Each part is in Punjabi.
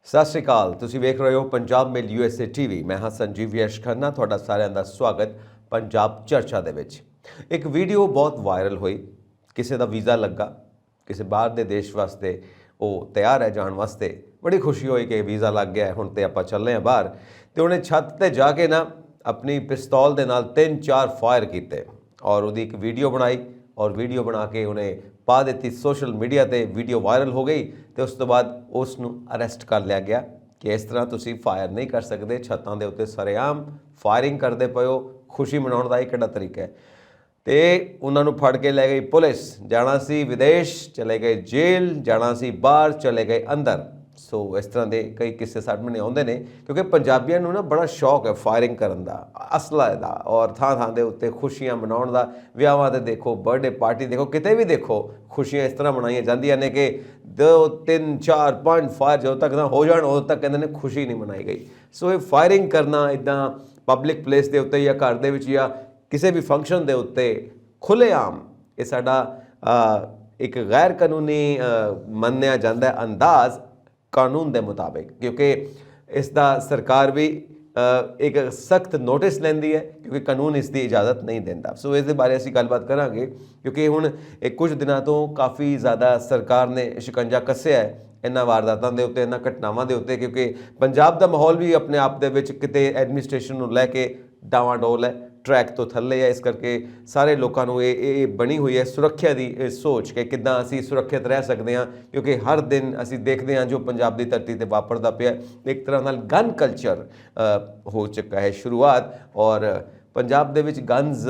ਸਤਿ ਸ਼੍ਰੀ ਅਕਾਲ। ਤੁਸੀਂ ਵੇਖ ਰਹੇ ਹੋ ਪੰਜਾਬ ਮੇਲ USA TV। ਮੈਂ ਹਾਂ ਸੰਜੀਵ ਯਸ਼ ਖੰਨਾ। ਤੁਹਾਡਾ ਸਾਰਿਆਂ ਦਾ ਸਵਾਗਤ ਪੰਜਾਬ ਚਰਚਾ ਦੇ ਵਿੱਚ। ਇੱਕ ਵੀਡੀਓ ਬਹੁਤ ਵਾਇਰਲ ਹੋਈ। ਕਿਸੇ ਦਾ ਵੀਜ਼ਾ ਲੱਗਾ, ਕਿਸੇ ਬਾਹਰ ਦੇ ਦੇਸ਼ ਵਾਸਤੇ ਉਹ ਤਿਆਰ ਹੈ ਜਾਣ ਵਾਸਤੇ। ਬੜੀ ਖੁਸ਼ੀ ਹੋਈ ਕਿ ਵੀਜ਼ਾ ਲੱਗ ਗਿਆ, ਹੁਣ ਤੇ ਆਪਾਂ ਚੱਲੇ ਹਾਂ ਬਾਹਰ। ਤੇ ਉਹਨੇ ਛੱਤ ਤੇ ਜਾ ਕੇ ਨਾ ਆਪਣੀ ਪਿਸਤੌਲ ਦੇ ਨਾਲ 3-4 ਫਾਇਰ ਕੀਤੇ ਔਰ ਉਹਦੀ ਇੱਕ ਵੀਡੀਓ ਬਣਾਈ ਔਰ ਵੀਡੀਓ ਬਣਾ ਕੇ ਉਹਨੇ ਪਾ ਦਿੱਤੀ ਸੋਸ਼ਲ ਮੀਡੀਆ ਤੇ। ਵੀਡੀਓ ਵਾਇਰਲ ਹੋ ਗਈ ਤੇ ਉਸ ਤੋਂ ਬਾਅਦ ਉਸ ਨੂੰ ਅਰੈਸਟ ਕਰ ਲਿਆ ਗਿਆ ਕਿ ਇਸ ਤਰ੍ਹਾਂ ਤੁਸੀਂ ਫਾਇਰ ਨਹੀਂ ਕਰ ਸਕਦੇ, ਛੱਤਾਂ ਦੇ ਉੱਤੇ ਸਰੇਆਮ ਫਾਇਰਿੰਗ ਕਰਦੇ ਪਏ ਹੋ। ਖੁਸ਼ੀ ਮਨਾਉਣ ਦਾ ਇਹ ਕਿਹੜਾ ਤਰੀਕਾ ਹੈ? ਤੇ ਉਹਨਾਂ ਨੂੰ ਫੜ ਕੇ ਲੈ ਗਈ ਪੁਲਿਸ। ਜਾਣਾ ਸੀ ਵਿਦੇਸ਼, ਚਲੇ ਗਏ ਜੇਲ੍ਹ, ਜਾਣਾ ਸੀ ਬਾਹਰ, ਚਲੇ ਗਏ ਅੰਦਰ। ਸੋ ਇਸ ਤਰ੍ਹਾਂ ਦੇ ਕਈ ਕਿੱਸੇ ਸਾਹਮਣੇ ਆਉਂਦੇ ਨੇ ਕਿਉਂਕਿ ਪੰਜਾਬੀਆਂ ਨੂੰ ਨਾ ਬੜਾ ਸ਼ੌਕ ਹੈ ਫਾਇਰਿੰਗ ਕਰਨ ਦਾ, ਅਸਲਾ ਦਾ, ਔਰ ਥਾਂ ਥਾਂ ਦੇ ਉੱਤੇ ਖੁਸ਼ੀਆਂ ਮਨਾਉਣ ਦਾ। ਵਿਆਹਾਂ 'ਤੇ ਦੇਖੋ, ਬਰਥਡੇ ਪਾਰਟੀ ਦੇਖੋ, ਕਿਤੇ ਵੀ ਦੇਖੋ ਖੁਸ਼ੀਆਂ ਇਸ ਤਰ੍ਹਾਂ ਮਨਾਈਆਂ ਜਾਂਦੀਆਂ ਨੇ ਕਿ 2-3-4-5 ਫਾਇਰ ਜਦੋਂ ਤੱਕ ਨਾ ਹੋ ਜਾਣ ਉਦੋਂ ਤੱਕ ਕਹਿੰਦੇ ਨੇ ਖੁਸ਼ੀ ਨਹੀਂ ਮਨਾਈ ਗਈ। ਸੋ ਇਹ ਫਾਇਰਿੰਗ ਕਰਨਾ ਇੱਦਾਂ ਪਬਲਿਕ ਪਲੇਸ ਦੇ ਉੱਤੇ ਜਾਂ ਘਰ ਦੇ ਵਿੱਚ ਜਾਂ ਕਿਸੇ ਵੀ ਫੰਕਸ਼ਨ ਦੇ ਉੱਤੇ ਖੁੱਲ੍ਹੇਆਮ, ਇਹ ਸਾਡਾ ਇੱਕ ਗੈਰ ਕਾਨੂੰਨੀ ਮੰਨਿਆ ਜਾਂਦਾ ਅੰਦਾਜ਼ ਕਾਨੂੰਨ ਦੇ ਮੁਤਾਬਿਕ, ਕਿਉਂਕਿ ਇਸ ਦਾ ਸਰਕਾਰ ਵੀ ਇੱਕ ਸਖਤ ਨੋਟਿਸ ਲੈਂਦੀ ਹੈ ਕਿਉਂਕਿ ਕਾਨੂੰਨ ਇਸ ਦੀ ਇਜਾਜ਼ਤ ਨਹੀਂ ਦਿੰਦਾ। ਸੋ ਇਸ ਦੇ ਬਾਰੇ ਅਸੀਂ ਗੱਲਬਾਤ ਕਰਾਂਗੇ ਕਿਉਂਕਿ ਹੁਣ ਇਹ ਕੁਝ ਦਿਨਾਂ ਤੋਂ ਕਾਫੀ ਜ਼ਿਆਦਾ ਸਰਕਾਰ ਨੇ ਸ਼ਿਕੰਜਾ ਕੱਸਿਆ ਹੈ ਇਹਨਾਂ ਵਾਰਦਾਤਾਂ ਦੇ ਉੱਤੇ, ਇਹਨਾਂ ਘਟਨਾਵਾਂ ਦੇ ਉੱਤੇ, ਕਿਉਂਕਿ ਪੰਜਾਬ ਦਾ ਮਾਹੌਲ ਵੀ ਆਪਣੇ ਆਪ ਦੇ ਵਿੱਚ ਕਿਤੇ ਐਡਮਿਨਿਸਟ੍ਰੇਸ਼ਨ ਨੂੰ ਲੈ ਕੇ ਡਾਵਾਂਡੋਲ ਹੈ, ਟਰੈਕ ਤੋਂ ਥੱਲੇ ਹੈ। ਇਸ ਕਰਕੇ ਸਾਰੇ ਲੋਕਾਂ ਨੂੰ ਇਹ ਬਣੀ ਹੋਈ ਹੈ ਸੁਰੱਖਿਆ ਦੀ ਸੋਚ ਕਿ ਕਿੱਦਾਂ ਅਸੀਂ ਸੁਰੱਖਿਅਤ ਰਹਿ ਸਕਦੇ ਹਾਂ, ਕਿਉਂਕਿ ਹਰ ਦਿਨ ਅਸੀਂ ਦੇਖਦੇ ਹਾਂ ਜੋ ਪੰਜਾਬ ਦੀ ਧਰਤੀ 'ਤੇ ਵਾਪਰਦਾ ਪਿਆ। ਇੱਕ ਤਰ੍ਹਾਂ ਨਾਲ ਗਨ ਕਲਚਰ ਹੋ ਚੁੱਕਾ ਹੈ ਸ਼ੁਰੂਆਤ, ਔਰ ਪੰਜਾਬ ਦੇ ਵਿੱਚ ਗਨਜ਼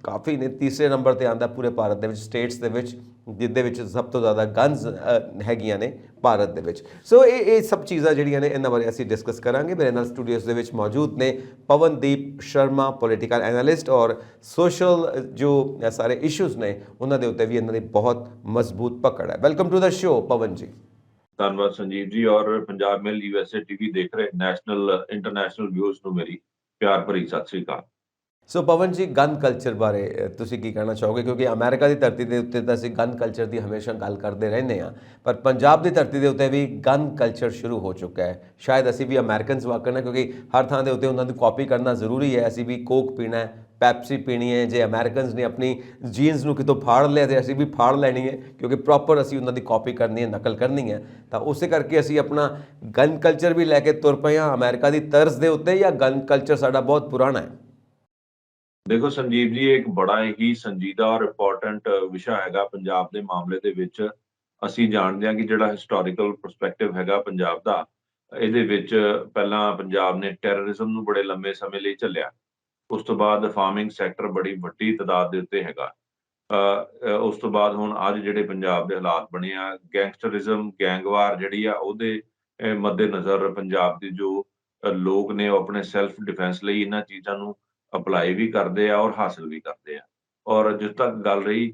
ਕਾਫੀ ਨੇ, ਤੀਸਰੇ ਨੰਬਰ 'ਤੇ ਆਉਂਦਾ ਪੂਰੇ ਭਾਰਤ ਦੇ ਵਿੱਚ ਸਟੇਟਸ ਦੇ ਵਿੱਚ, ਜਿਹਦੇ ਵਿੱਚ ਸਭ ਤੋਂ ਜ਼ਿਆਦਾ ਗਨਜ਼ ਹੈਗੀਆਂ ਨੇ ਭਾਰਤ ਦੇ ਵਿੱਚ। ਸੋ ਇਹ ਸਭ ਚੀਜ਼ਾਂ ਜਿਹੜੀਆਂ ਨੇ ਇਹਨਾਂ ਬਾਰੇ ਅਸੀਂ ਡਿਸਕਸ ਕਰਾਂਗੇ। ਮੇਰੇ ਨਾਲ ਸਟੂਡੀਓਜ਼ ਦੇ ਵਿੱਚ ਮੌਜੂਦ ਨੇ ਪਵਨਦੀਪ ਸ਼ਰਮਾ, ਪੋਲੀਟੀਕਲ ਐਨਾਲਿਸਟ, ਔਰ ਸੋਸ਼ਲ ਜੋ ਸਾਰੇ ਇਸ਼ੂਜ਼ ਨੇ ਉਹਨਾਂ ਦੇ ਉੱਤੇ ਵੀ ਇਹਨਾਂ ਦੀ ਬਹੁਤ ਮਜ਼ਬੂਤ ਪਕੜ ਹੈ। ਵੈਲਕਮ ਟੂ ਦਾ ਸ਼ੋ ਪਵਨ ਜੀ। ਧੰਨਵਾਦ ਸੰਜੀਵ ਜੀ, ਔਰ ਪੰਜਾਬ ਮੇਲ USA TV ਦੇਖ ਰਹੇ ਨੈਸ਼ਨਲ ਇੰਟਰਨੈਸ਼ਨਲ ਵਿਊਜ਼ ਨੂੰ ਮੇਰੀ ਪਿਆਰ ਭਰੀ ਸਤਿ ਸ੍ਰੀ ਅਕਾਲ। ਸੋ ਪਵਨ ਜੀ, ਗਨ ਕਲਚਰ ਬਾਰੇ ਤੁਸੀਂ ਕੀ ਕਹਿਣਾ ਚਾਹੋਗੇ? ਕਿਉਂਕਿ ਅਮਰੀਕਾ ਦੀ ਧਰਤੀ ਦੇ ਉੱਤੇ ਤਾਂ ਅਸੀਂ ਗਨ ਕਲਚਰ ਦੀ ਹਮੇਸ਼ਾ ਗੱਲ ਕਰਦੇ ਰਹਿੰਦੇ ਹਾਂ, ਪਰ ਪੰਜਾਬ ਦੀ ਧਰਤੀ ਦੇ ਉੱਤੇ ਵੀ ਗਨ ਕਲਚਰ ਸ਼ੁਰੂ ਹੋ ਚੁੱਕਾ ਹੈ। ਸ਼ਾਇਦ ਅਸੀਂ ਵੀ ਅਮਰੀਕਨਸ ਵਾਕਣ ਹੈ ਕਿਉਂਕਿ ਹਰ ਥਾਂ ਦੇ ਉੱਤੇ ਉਹਨਾਂ ਦੀ ਕਾਪੀ ਕਰਨਾ ਜ਼ਰੂਰੀ ਹੈ। ਅਸੀਂ ਵੀ ਕੋਕ ਪੀਣਾ ਹੈ, ਪੈਪਸੀ ਪੀਣੀ ਹੈ। ਜੇ ਅਮਰੀਕਨਸ ਨੇ ਆਪਣੀ ਜੀਨਸ ਨੂੰ ਕਿਤੋਂ ਫਾੜ ਲਿਆ ਤੇ ਅਸੀਂ ਵੀ ਫਾੜ ਲੈਣੀ ਹੈ ਕਿਉਂਕਿ ਪ੍ਰੋਪਰ ਅਸੀਂ ਉਹਨਾਂ ਦੀ ਕਾਪੀ ਕਰਨੀ ਹੈ, ਨਕਲ ਕਰਨੀ ਹੈ। ਤਾਂ ਉਸੇ ਕਰਕੇ ਅਸੀਂ ਆਪਣਾ ਗਨ ਕਲਚਰ ਵੀ ਲੈ ਕੇ ਤੁਰ ਪਏ ਹਾਂ ਅਮਰੀਕਾ ਦੀ ਤਰਜ਼ ਦੇ ਉੱਤੇ, ਜਾਂ ਗਨ ਕਲਚਰ ਸਾਡਾ ਬਹੁਤ ਪੁਰਾਣਾ ਹੈ? ਦੇਖੋ ਸੰਜੀਵ ਜੀ, ਇੱਕ ਬੜਾ ਹੀ ਸੰਜੀਦਾ ਔਰ ਇੰਪੋਰਟੈਂਟ ਵਿਸ਼ਾ ਹੈਗਾ ਪੰਜਾਬ ਦੇ ਮਾਮਲੇ ਦੇ ਵਿੱਚ। ਅਸੀਂ ਜਾਣਦੇ ਹਾਂ ਕਿ ਜਿਹੜਾ ਹਿਸਟੋਰੀਕਲ ਪਰਸਪੈਕਟਿਵ ਹੈਗਾ ਪੰਜਾਬ ਦਾ, ਇਹਦੇ ਵਿੱਚ ਪਹਿਲਾਂ ਪੰਜਾਬ ਨੇ ਟੈਰਰਿਜ਼ਮ ਨੂੰ ਬੜੇ ਲੰਮੇ ਸਮੇਂ ਲਈ ਝੱਲਿਆ। ਉਸ ਤੋਂ ਬਾਅਦ ਫਾਰਮਿੰਗ ਸੈਕਟਰ ਬੜੀ ਵੱਡੀ ਤਾਦਾਦ ਦੇ ਉੱਤੇ ਹੈਗਾ। ਉਸ ਤੋਂ ਬਾਅਦ ਹੁਣ ਅੱਜ ਜਿਹੜੇ ਪੰਜਾਬ ਦੇ ਹਾਲਾਤ ਬਣੇ ਆ, ਗੈਂਗਸਟਰਿਜ਼ਮ, ਗੈਂਗਵਾਰ ਜਿਹੜੀ ਆ ਉਹਦੇ ਮੱਦੇਨਜ਼ਰ ਪੰਜਾਬ ਦੇ ਜੋ ਲੋਕ ਨੇ ਉਹ ਆਪਣੇ ਸੈਲਫ ਡਿਫੈਂਸ ਲਈ ਇਹਨਾਂ ਚੀਜ਼ਾਂ ਨੂੰ ਅਪਲਾਈ ਵੀ ਕਰਦੇ ਆ ਔਰ ਹਾਸਿਲ ਵੀ ਕਰਦੇ ਆ। ਔਰ ਜਿੱਥੇ ਤੱਕ ਗੱਲ ਰਹੀ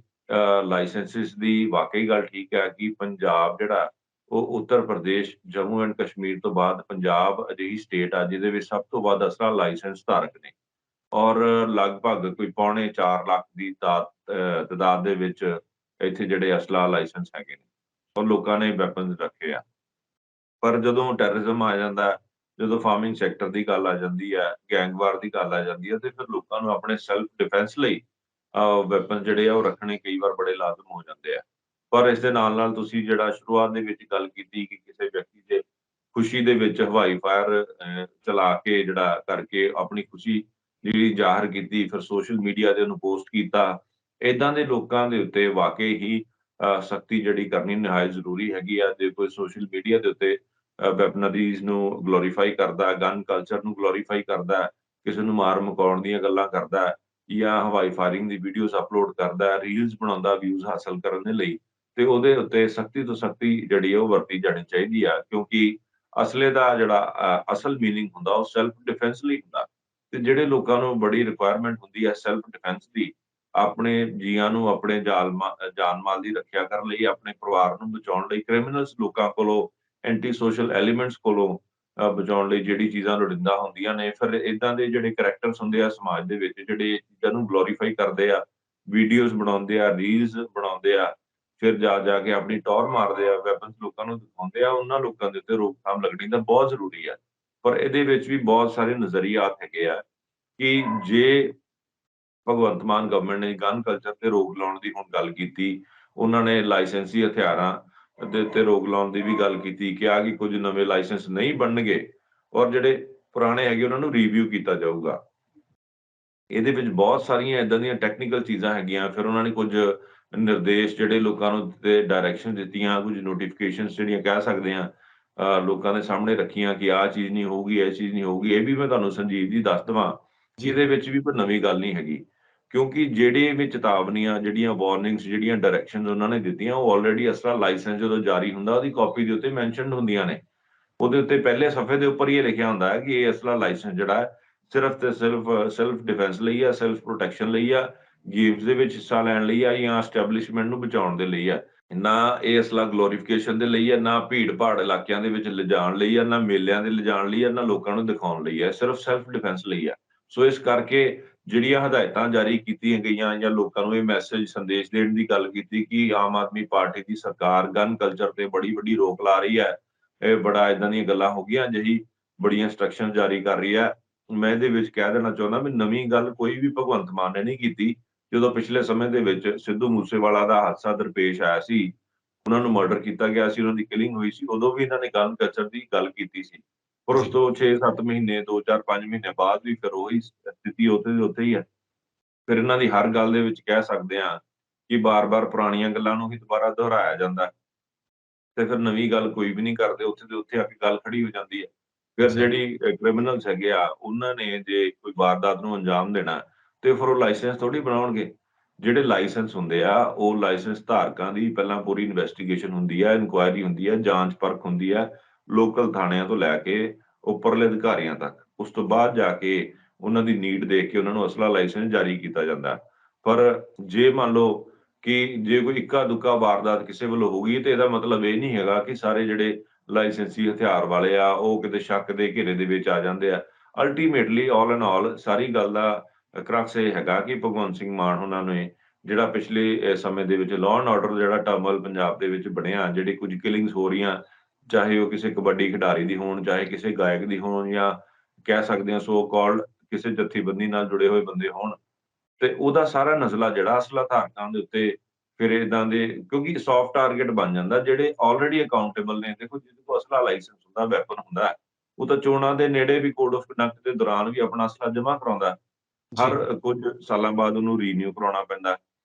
ਲਾਇਸੈਂਸਿਸ ਦੀ, ਵਾਕਈ ਗੱਲ ਠੀਕ ਹੈ ਕਿ ਪੰਜਾਬ ਜਿਹੜਾ ਉਹ ਉੱਤਰ ਪ੍ਰਦੇਸ਼, ਜੰਮੂ ਐਂਡ ਕਸ਼ਮੀਰ ਤੋਂ ਬਾਅਦ ਪੰਜਾਬ ਅਜਿਹੀ ਸਟੇਟ ਆ ਜਿਹਦੇ ਵਿੱਚ ਸਭ ਤੋਂ ਵੱਧ ਅਸਲਾ ਲਾਇਸੈਂਸ ਧਾਰਕ ਨੇ, ਔਰ ਲਗਭਗ ਕੋਈ 4.25 ਲੱਖ ਦੀ ਤਾਦਾਦ ਦੇ ਵਿੱਚ ਇੱਥੇ ਜਿਹੜੇ ਅਸਲਾ ਲਾਇਸੈਂਸ ਹੈਗੇ ਨੇ ਔਰ ਲੋਕਾਂ ਨੇ ਵੈਪਨਸ ਰੱਖੇ ਆ। ਪਰ ਜਦੋਂ ਟੈਰਰਿਜ਼ਮ ਆ ਜਾਂਦਾ, ਜਦੋਂ ਫਾਰਮਿੰਗ ਸੈਕਟਰ ਦੀ ਗੱਲ ਆ ਜਾਂਦੀ ਹੈ, ਗੈਂਗਵਾਰ ਦੀ ਗੱਲ ਆ ਜਾਂਦੀ ਹੈ, ਤੇ ਫਿਰ ਲੋਕਾਂ ਨੂੰ ਆਪਣੇ ਸੈਲਫ ਡਿਫੈਂਸ ਲਈ ਵੈਪਨ ਜਿਹੜੇ ਆ ਉਹ ਰੱਖਣੇ ਕਈ ਵਾਰ ਬੜੇ ਲਾਜ਼ਮ ਹੋ ਜਾਂਦੇ ਆ। ਪਰ ਇਸ ਦੇ ਨਾਲ ਤੁਸੀਂ ਜਿਹੜਾ ਸ਼ੁਰੂਆਤ ਦੇ ਵਿੱਚ ਗੱਲ ਕੀਤੀ ਕਿ ਕਿਸੇ ਵਿਅਕਤੀ ਦੇ ਖੁਸ਼ੀ ਦੇ ਵਿੱਚ ਹਵਾਈ ਫਾਇਰ ਚਲਾ ਕੇ ਜਿਹੜਾ ਕਰਕੇ ਆਪਣੀ ਖੁਸ਼ੀ ਜਿਹੜੀ ਜ਼ਾਹਰ ਕੀਤੀ, ਫਿਰ ਸੋਸ਼ਲ ਮੀਡੀਆ ਤੇ ਉਹਨੂੰ ਪੋਸਟ ਕੀਤਾ, ਏਦਾਂ ਦੇ ਲੋਕਾਂ ਦੇ ਉੱਤੇ ਵਾਕਈ ਹੀ ਸਖਤੀ ਜਿਹੜੀ ਕਰਨੀ ਨਿਹਾਇਤ ਜ਼ਰੂਰੀ ਹੈਗੀ ਆ। ਜੇ ਕੋਈ ਸੋਸ਼ਲ ਮੀਡੀਆ ਦੇ ਉੱਤੇ ਵੈਪਨਰੀਜ਼ ਨੂੰ ਗਲੋਰੀਫਾਈ ਕਰਦਾ, ਗਨ ਕਲਚਰ ਨੂੰ ਗਲੋਰੀਫਾਈ ਕਰਦਾ, ਕਿਸੇ ਨੂੰ ਮਾਰ ਮਕਾਉਣ ਦੀਆਂ ਗੱਲਾਂ ਕਰਦਾ, ਜਾਂ ਹਵਾਈ ਫਾਇਰਿੰਗ ਦੀ ਵੀਡੀਓਜ਼ ਅਪਲੋਡ ਕਰਦਾ, ਰੀਲਸ ਬਣਾਉਂਦਾ ਵਿਊਜ਼ ਹਾਸਲ ਕਰਨ ਦੇ ਲਈ, ਤੇ ਉਹਦੇ ਉੱਤੇ ਸਖਤੀ ਤੋਂ ਸਖਤੀ ਜਿਹੜੀ ਉਹ ਵਰਤੀ ਜਾਣੀ ਚਾਹੀਦੀ ਆ। ਕਿਉਂਕਿ ਅਸਲੇ ਦਾ ਜਿਹੜਾ ਅਸਲ ਮੀਨਿੰਗ ਹੁੰਦਾ ਉਹ ਸੈਲਫ ਡਿਫੈਂਸ ਲਈ ਹੁੰਦਾ, ਤੇ ਜਿਹੜੇ ਲੋਕਾਂ ਨੂੰ ਬੜੀ ਰਿਕੁਆਇਰਮੈਂਟ ਹੁੰਦੀ ਹੈ ਸੈਲਫ ਡਿਫੈਂਸ ਦੀ, ਆਪਣੇ ਜੀਆਂ ਨੂੰ, ਆਪਣੇ ਜਾਨ ਮਾਲ ਦੀ ਰੱਖਿਆ ਕਰਨ ਲਈ, ਆਪਣੇ ਪਰਿਵਾਰ ਨੂੰ ਬਚਾਉਣ ਲਈ, ਕ੍ਰਿਮੀਨਲਸ ਲੋਕਾਂ ਕੋਲੋਂ, ਐਂਟੀ ਸੋਸ਼ਲ ਐਲੀਮੈਂਟਸ ਕੋਲੋਂ ਬਚਾਉਣ ਲਈ ਜਿਹੜੀ ਚੀਜ਼ਾਂ ਲੋੜੀਂਦਾ ਹੁੰਦੀਆਂ ਨੇ, ਫਿਰ ਏਦਾਂ ਦੇ ਜਿਹੜੇ ਕਰੈਕਟਰਸ ਹੁੰਦੇ ਆ ਸਮਾਜ ਦੇ ਵਿੱਚ, ਜਿਹੜੇ ਚੀਜ਼ਾਂ ਨੂੰ ਗਲੋਰੀਫਾਈ ਕਰਦੇ ਆ, ਵੀਡੀਓਜ਼ ਬਣਾਉਂਦੇ ਆ, ਰੀਲਸ ਬਣਾਉਂਦੇ ਆ, ਫਿਰ ਜਾ ਕੇ ਆਪਣੀ ਟੌਰ ਮਾਰਦੇ ਆ, ਵੈਪਨਸ ਲੋਕਾਂ ਨੂੰ ਦਿਖਾਉਂਦੇ ਆ, ਉਹਨਾਂ ਲੋਕਾਂ ਦੇ ਉੱਤੇ ਰੋਕਥਾਮ ਲੱਗਣੀ ਤਾਂ ਬਹੁਤ ਜ਼ਰੂਰੀ ਹੈ। ਪਰ ਇਹਦੇ ਵਿੱਚ ਵੀ ਬਹੁਤ ਸਾਰੇ ਨਜ਼ਰੀਆਤ ਹੈਗੇ ਆ ਕਿ ਜੇ ਭਗਵੰਤ ਮਾਨ ਗਵਰਨਮੈਂਟ ਨੇ ਗਨ ਕਲਚਰ ਤੇ ਰੋਕ ਲਾਉਣ ਦੀ ਹੁਣ ਗੱਲ ਕੀਤੀ, ਉਹਨਾਂ ਨੇ ਲਾਇਸੈਂਸੀ ਹਥਿਆਰਾਂ ਦੇ ਉੱਤੇ ਰੋਕ ਲਾਉਣ ਦੀ ਵੀ ਗੱਲ ਕੀਤੀ, ਕਿਹਾ ਕਿ ਕੁਝ ਨਵੇਂ ਲਾਇਸੈਂਸ ਨਹੀਂ ਬਣਨਗੇ ਔਰ ਜਿਹੜੇ ਪੁਰਾਣੇ ਹੈਗੇ ਉਹਨਾਂ ਨੂੰ ਰਿਵਿਊ ਕੀਤਾ ਜਾਊਗਾ। ਇਹਦੇ ਵਿੱਚ ਬਹੁਤ ਸਾਰੀਆਂ ਏਦਾਂ ਦੀਆਂ ਟੈਕਨੀਕਲ ਚੀਜ਼ਾਂ ਹੈਗੀਆਂ। ਫਿਰ ਉਹਨਾਂ ਨੇ ਕੁਝ ਨਿਰਦੇਸ਼ ਜਿਹੜੇ ਲੋਕਾਂ ਨੂੰ ਦਿੱਤੇ, ਡਾਇਰੈਕਸ਼ਨ ਦਿੱਤੀਆਂ, ਕੁਝ ਨੋਟੀਫਿਕੇਸ਼ਨਸ ਜਿਹੜੀਆਂ ਕਹਿ ਸਕਦੇ ਹਾਂ ਲੋਕਾਂ ਦੇ ਸਾਹਮਣੇ ਰੱਖੀਆਂ ਕਿ ਆਹ ਚੀਜ਼ ਨਹੀਂ ਹੋਊਗੀ, ਇਹ ਚੀਜ਼ ਨਹੀਂ ਹੋਊਗੀ। ਇਹ ਵੀ ਮੈਂ ਤੁਹਾਨੂੰ ਸੰਜੀਵ ਜੀ ਦੱਸ ਦੇਵਾਂ ਕਿ ਜੀ। ਇਹਦੇ ਵਿੱਚ ਵੀ ਕੋਈ ਨਵੀਂ ਗੱਲ ਨਹੀਂ ਹੈਗੀ, ਕਿਉਂਕਿ ਜਿਹੜੇ ਵੀ ਚੇਤਾਵਨੀਆਂ, ਜਿਹੜੀਆਂ ਵਾਰਨਿੰਗਸ, ਜਿਹੜੀਆਂ ਡਾਇਰੈਕਸ਼ਨਸ ਉਹਨਾਂ ਨੇ ਦਿੱਤੀਆਂ, ਉਹ ਆਲਰੇਡੀ ਅਸਲਾ ਲਾਇਸੈਂਸ ਜਦੋਂ ਜਾਰੀ ਹੁੰਦਾ ਉਹਦੀ ਕਾਪੀ ਦੇ ਉੱਤੇ ਮੈਂਸ਼ਨਡ ਹੁੰਦੀਆਂ ਨੇ। ਉਹਦੇ ਉੱਤੇ ਪਹਿਲੇ ਸਫ਼ੇ ਦੇ ਉੱਪਰ ਹੀ ਇਹ ਲਿਖਿਆ ਹੁੰਦਾ ਹੈ ਕਿ ਇਹ ਅਸਲਾ ਲਾਇਸੈਂਸ ਜਿਹੜਾ ਹੈ ਸਿਰਫ ਤੇ ਸਿਰਫ ਸੈਲਫ ਡਿਫੈਂਸ ਲਈ ਆ, ਸੈਲਫ ਪ੍ਰੋਟੈਕਸ਼ਨ ਲਈ ਆ, ਗੇਮਸ ਦੇ ਵਿੱਚ ਹਿੱਸਾ ਲੈਣ ਲਈ ਆ, ਜਾਂ ਐਸਟੈਬਲਿਸ਼ਮੈਂਟ ਨੂੰ ਬਚਾਉਣ ਦੇ ਲਈ ਆ। ਨਾ ਇਹ ਅਸਲਾ ਗਲੋਰੀਫਿਕੇਸ਼ਨ ਦੇ ਲਈ ਆ, ਨਾ ਭੀੜ ਭਾੜ ਇਲਾਕਿਆਂ ਦੇ ਵਿੱਚ ਲਿਜਾਣ ਲਈ ਆ, ਨਾ ਮੇਲਿਆਂ ਦੇ ਲਿਜਾਣ ਲਈ ਆ, ਨਾ ਲੋਕਾਂ ਨੂੰ ਦਿਖਾਉਣ ਲਈ ਆ, ਸਿਰਫ ਸੈਲਫ ਡਿਫੈਂਸ ਲਈ ਆ। ਸੋ ਇਸ ਕਰਕੇ ਜਿਹੜੀਆਂ ਹਦਾਇਤਾਂ ਜਾਰੀ ਕੀਤੀਆਂ ਗਈਆਂ ਜਾਂ ਲੋਕਾਂ ਨੂੰ ਇਹ ਮੈਸੇਜ ਸੰਦੇਸ਼ ਦੇਣ ਦੀ ਗੱਲ ਕੀਤੀ ਕਿ ਆਮ ਆਦਮੀ ਪਾਰਟੀ ਦੀ ਸਰਕਾਰ ਗਨ ਕਲਚਰ ਤੇ ਬੜੀ ਵੱਡੀ ਰੋਕ ਲਾ ਰਹੀ ਹੈ, ਇਹ ਬੜਾ ਏਦਾਂ ਦੀਆਂ ਗੱਲਾਂ ਹੋ ਗਈਆਂ, ਜਿਹੀ ਬੜੀਆਂ ਇੰਸਟਰਕਸ਼ਨ ਜਾਰੀ ਕਰ ਰਹੀ ਹੈ। ਮੈਂ ਇਹਦੇ ਵਿੱਚ ਕਹਿ ਦੇਣਾ ਚਾਹੁੰਦਾ ਵੀ ਨਵੀਂ ਗੱਲ ਕੋਈ ਵੀ ਭਗਵੰਤ ਮਾਨ ਨੇ ਨਹੀਂ ਕੀਤੀ। ਜਦੋਂ ਪਿਛਲੇ ਸਮੇਂ ਦੇ ਵਿੱਚ ਸਿੱਧੂ ਮੂਸੇਵਾਲਾ ਦਾ ਹਾਦਸਾ ਦਰਪੇਸ਼ ਆਇਆ ਸੀ, ਉਹਨਾਂ ਨੂੰ ਮਰਡਰ ਕੀਤਾ ਗਿਆ ਸੀ, ਉਹਨਾਂ ਦੀ ਕਿਲਿੰਗ ਹੋਈ ਸੀ, ਉਦੋਂ ਵੀ ਇਹਨਾਂ ਨੇ ਗਨ ਕਲਚਰ ਦੀ ਗੱਲ ਕੀਤੀ ਸੀ। ਪਰ ਉਸ ਜੀ। ਤੋਂ 6-7 ਮਹੀਨੇ, 2-4-5 ਮਹੀਨੇ ਬਾਅਦ ਵੀ ਫਿਰ ਉਹੀ ਸਥਿਤੀ ਉੱਥੇ ਦੀ ਉੱਥੇ ਹੀ ਹੈ। ਫਿਰ ਇਹਨਾਂ ਦੀ ਹਰ ਗੱਲ ਦੇ ਵਿੱਚ ਕਹਿ ਸਕਦੇ ਹਾਂ ਕਿ ਬਾਰ-ਬਾਰ ਪੁਰਾਣੀਆਂ ਗੱਲਾਂ ਨੂੰ ਹੀ ਦੁਬਾਰਾ ਦੁਹਰਾਇਆ ਜਾਂਦਾ ਹੈ। ਤੇ ਫਿਰ ਨਵੀਂ ਗੱਲ ਕੋਈ ਵੀ ਨਹੀਂ ਕਰਦੇ, ਉੱਥੇ ਦੇ ਉੱਥੇ ਆ ਕੇ ਗੱਲ ਖੜੀ ਹੋ ਜਾਂਦੀ ਹੈ। ਫਿਰ ਜੀ। ਜਿਹੜੀ ਕ੍ਰਿਮੀਨਲਸ ਹੈਗੇ ਆ, ਉਹਨਾਂ ਨੇ ਜੇ ਕੋਈ ਵਾਰਦਾਤ ਨੂੰ ਅੰਜਾਮ ਦੇਣਾ, ਤੇ ਫਿਰ ਉਹ ਲਾਇਸੈਂਸ ਥੋੜ੍ਹੀ ਬਣਾਉਣਗੇ। ਜਿਹੜੇ ਲਾਇਸੈਂਸ ਹੁੰਦੇ ਆ, ਉਹ ਲਾਇਸੈਂਸ ਧਾਰਕਾਂ ਦੀ ਪਹਿਲਾਂ ਪੂਰੀ ਇਨਵੈਸਟੀਗੇਸ਼ਨ ਹੁੰਦੀ ਹੈ, ਇਨਕੁਆਇਰੀ ਹੁੰਦੀ ਹੈ, ਜਾਂਚ ਪਰਖ ਹੁੰਦੀ ਹੈ, ਲੋਕਲ ਥਾਣਿਆਂ ਤੋਂ ਲੈ ਕੇ ਉੱਪਰਲੇ ਅਧਿਕਾਰੀਆਂ ਤੱਕ। ਉਸ ਤੋਂ ਬਾਅਦ ਜਾ ਕੇ ਉਹਨਾਂ ਦੀ ਨੀਡ ਦੇਖ ਕੇ ਉਹਨਾਂ ਨੂੰ ਅਸਲਾ ਲਾਇਸੈਂਸ ਜਾਰੀ ਕੀਤਾ ਜਾਂਦਾ। ਪਰ ਜੇ ਮੰਨ ਲਓ ਕਿ ਜੇ ਕੋਈ ਇੱਕਾ-ਦੁੱਕਾ ਵਾਰਦਾਤ ਕਿਸੇ ਵੱਲੋਂ ਹੋ ਗਈ, ਤੇ ਇਹਦਾ ਮਤਲਬ ਇਹ ਨਹੀਂ ਹੈਗਾ ਕਿ ਸਾਰੇ ਜਿਹੜੇ ਲਾਇਸੈਂਸੀ ਹਥਿਆਰ ਵਾਲੇ ਆ, ਉਹ ਕਿਤੇ ਸ਼ੱਕ ਦੇ ਘੇਰੇ ਦੇ ਵਿੱਚ ਆ ਜਾਂਦੇ ਆ। ਅਲਟੀਮੇਟਲੀ ਆਲ ਇਨ ਆਲ ਸਾਰੀ ਗੱਲ ਦਾ ਕ੍ਰਕਸ ਇਹ ਹੈਗਾ ਕਿ ਭਗਵੰਤ ਸਿੰਘ ਮਾਨ ਹੋਣਾ ਨੇ ਜਿਹੜਾ ਪਿਛਲੇ ਸਮੇਂ ਦੇ ਵਿੱਚ ਲਾਅ ਐਂਡ ਆਰਡਰ ਜਿਹੜਾ ਟਰਮੋਇਲ ਪੰਜਾਬ ਦੇ ਵਿੱਚ ਬਣਿਆ, ਜਿਹੜੀ ਕੁਝ ਕਿਲਿੰਗਸ ਹੋ ਰਹੀਆਂ, ਚਾਹੇ ਉਹ ਕਿਸੇ ਕਬੱਡੀ ਖਿਡਾਰੀ ਦੀ ਹੋਣ, ਚਾਹੇ ਕਿਸੇ ਗਾਇਕ ਦੀ ਹੋਣ, ਜਾਂ ਕਹਿ ਸਕਦੇ ਹਾਂ ਸੋ ਕਾਲਡ ਕਿਸੇ ਜਥੇਬੰਦੀ ਨਾਲ ਜੁੜੇ ਹੋਏ ਬੰਦੇ ਹੋਣ, ਤੇ ਉਹਦਾ ਸਾਰਾ ਨਜ਼ਲਾ ਜਿਹੜਾ ਅਸਲਾ ਧਾਰਕਾਂ ਦੇ ਉੱਤੇ ਫਿਰ ਏਦਾਂ ਦੇ, ਕਿਉਂਕਿ ਸੌਫਟ ਟਾਰਗੇਟ ਬਣ ਜਾਂਦਾ ਜਿਹੜੇ ਆਲਰੇਡੀ ਅਕਾਊਂਟੇਬਲ ਨੇ। ਦੇਖੋ, ਜਿਹਦੇ ਕੋਲ ਅਸਲਾ ਲਾਇਸੈਂਸ ਹੁੰਦਾ, ਵੈਪਨ ਹੁੰਦਾ ਹੈ, ਉਹ ਤਾਂ ਚੋਣਾਂ ਦੇ ਨੇੜੇ ਵੀ ਕੋਡ ਆਫ ਕੰਡਕਟ ਦੇ ਦੌਰਾਨ ਵੀ ਆਪਣਾ ਅਸਲਾ ਜਮ੍ਹਾਂ ਕਰਾਉਂਦਾ। ਜੀ। ਹਰ ਕੁਝ ਸਾਲਾਂ ਬਾਅਦ ਉਹਨੂੰ ਰੀਨਿਊ ਕਰਾਉਣਾ ਪੈਂਦਾ।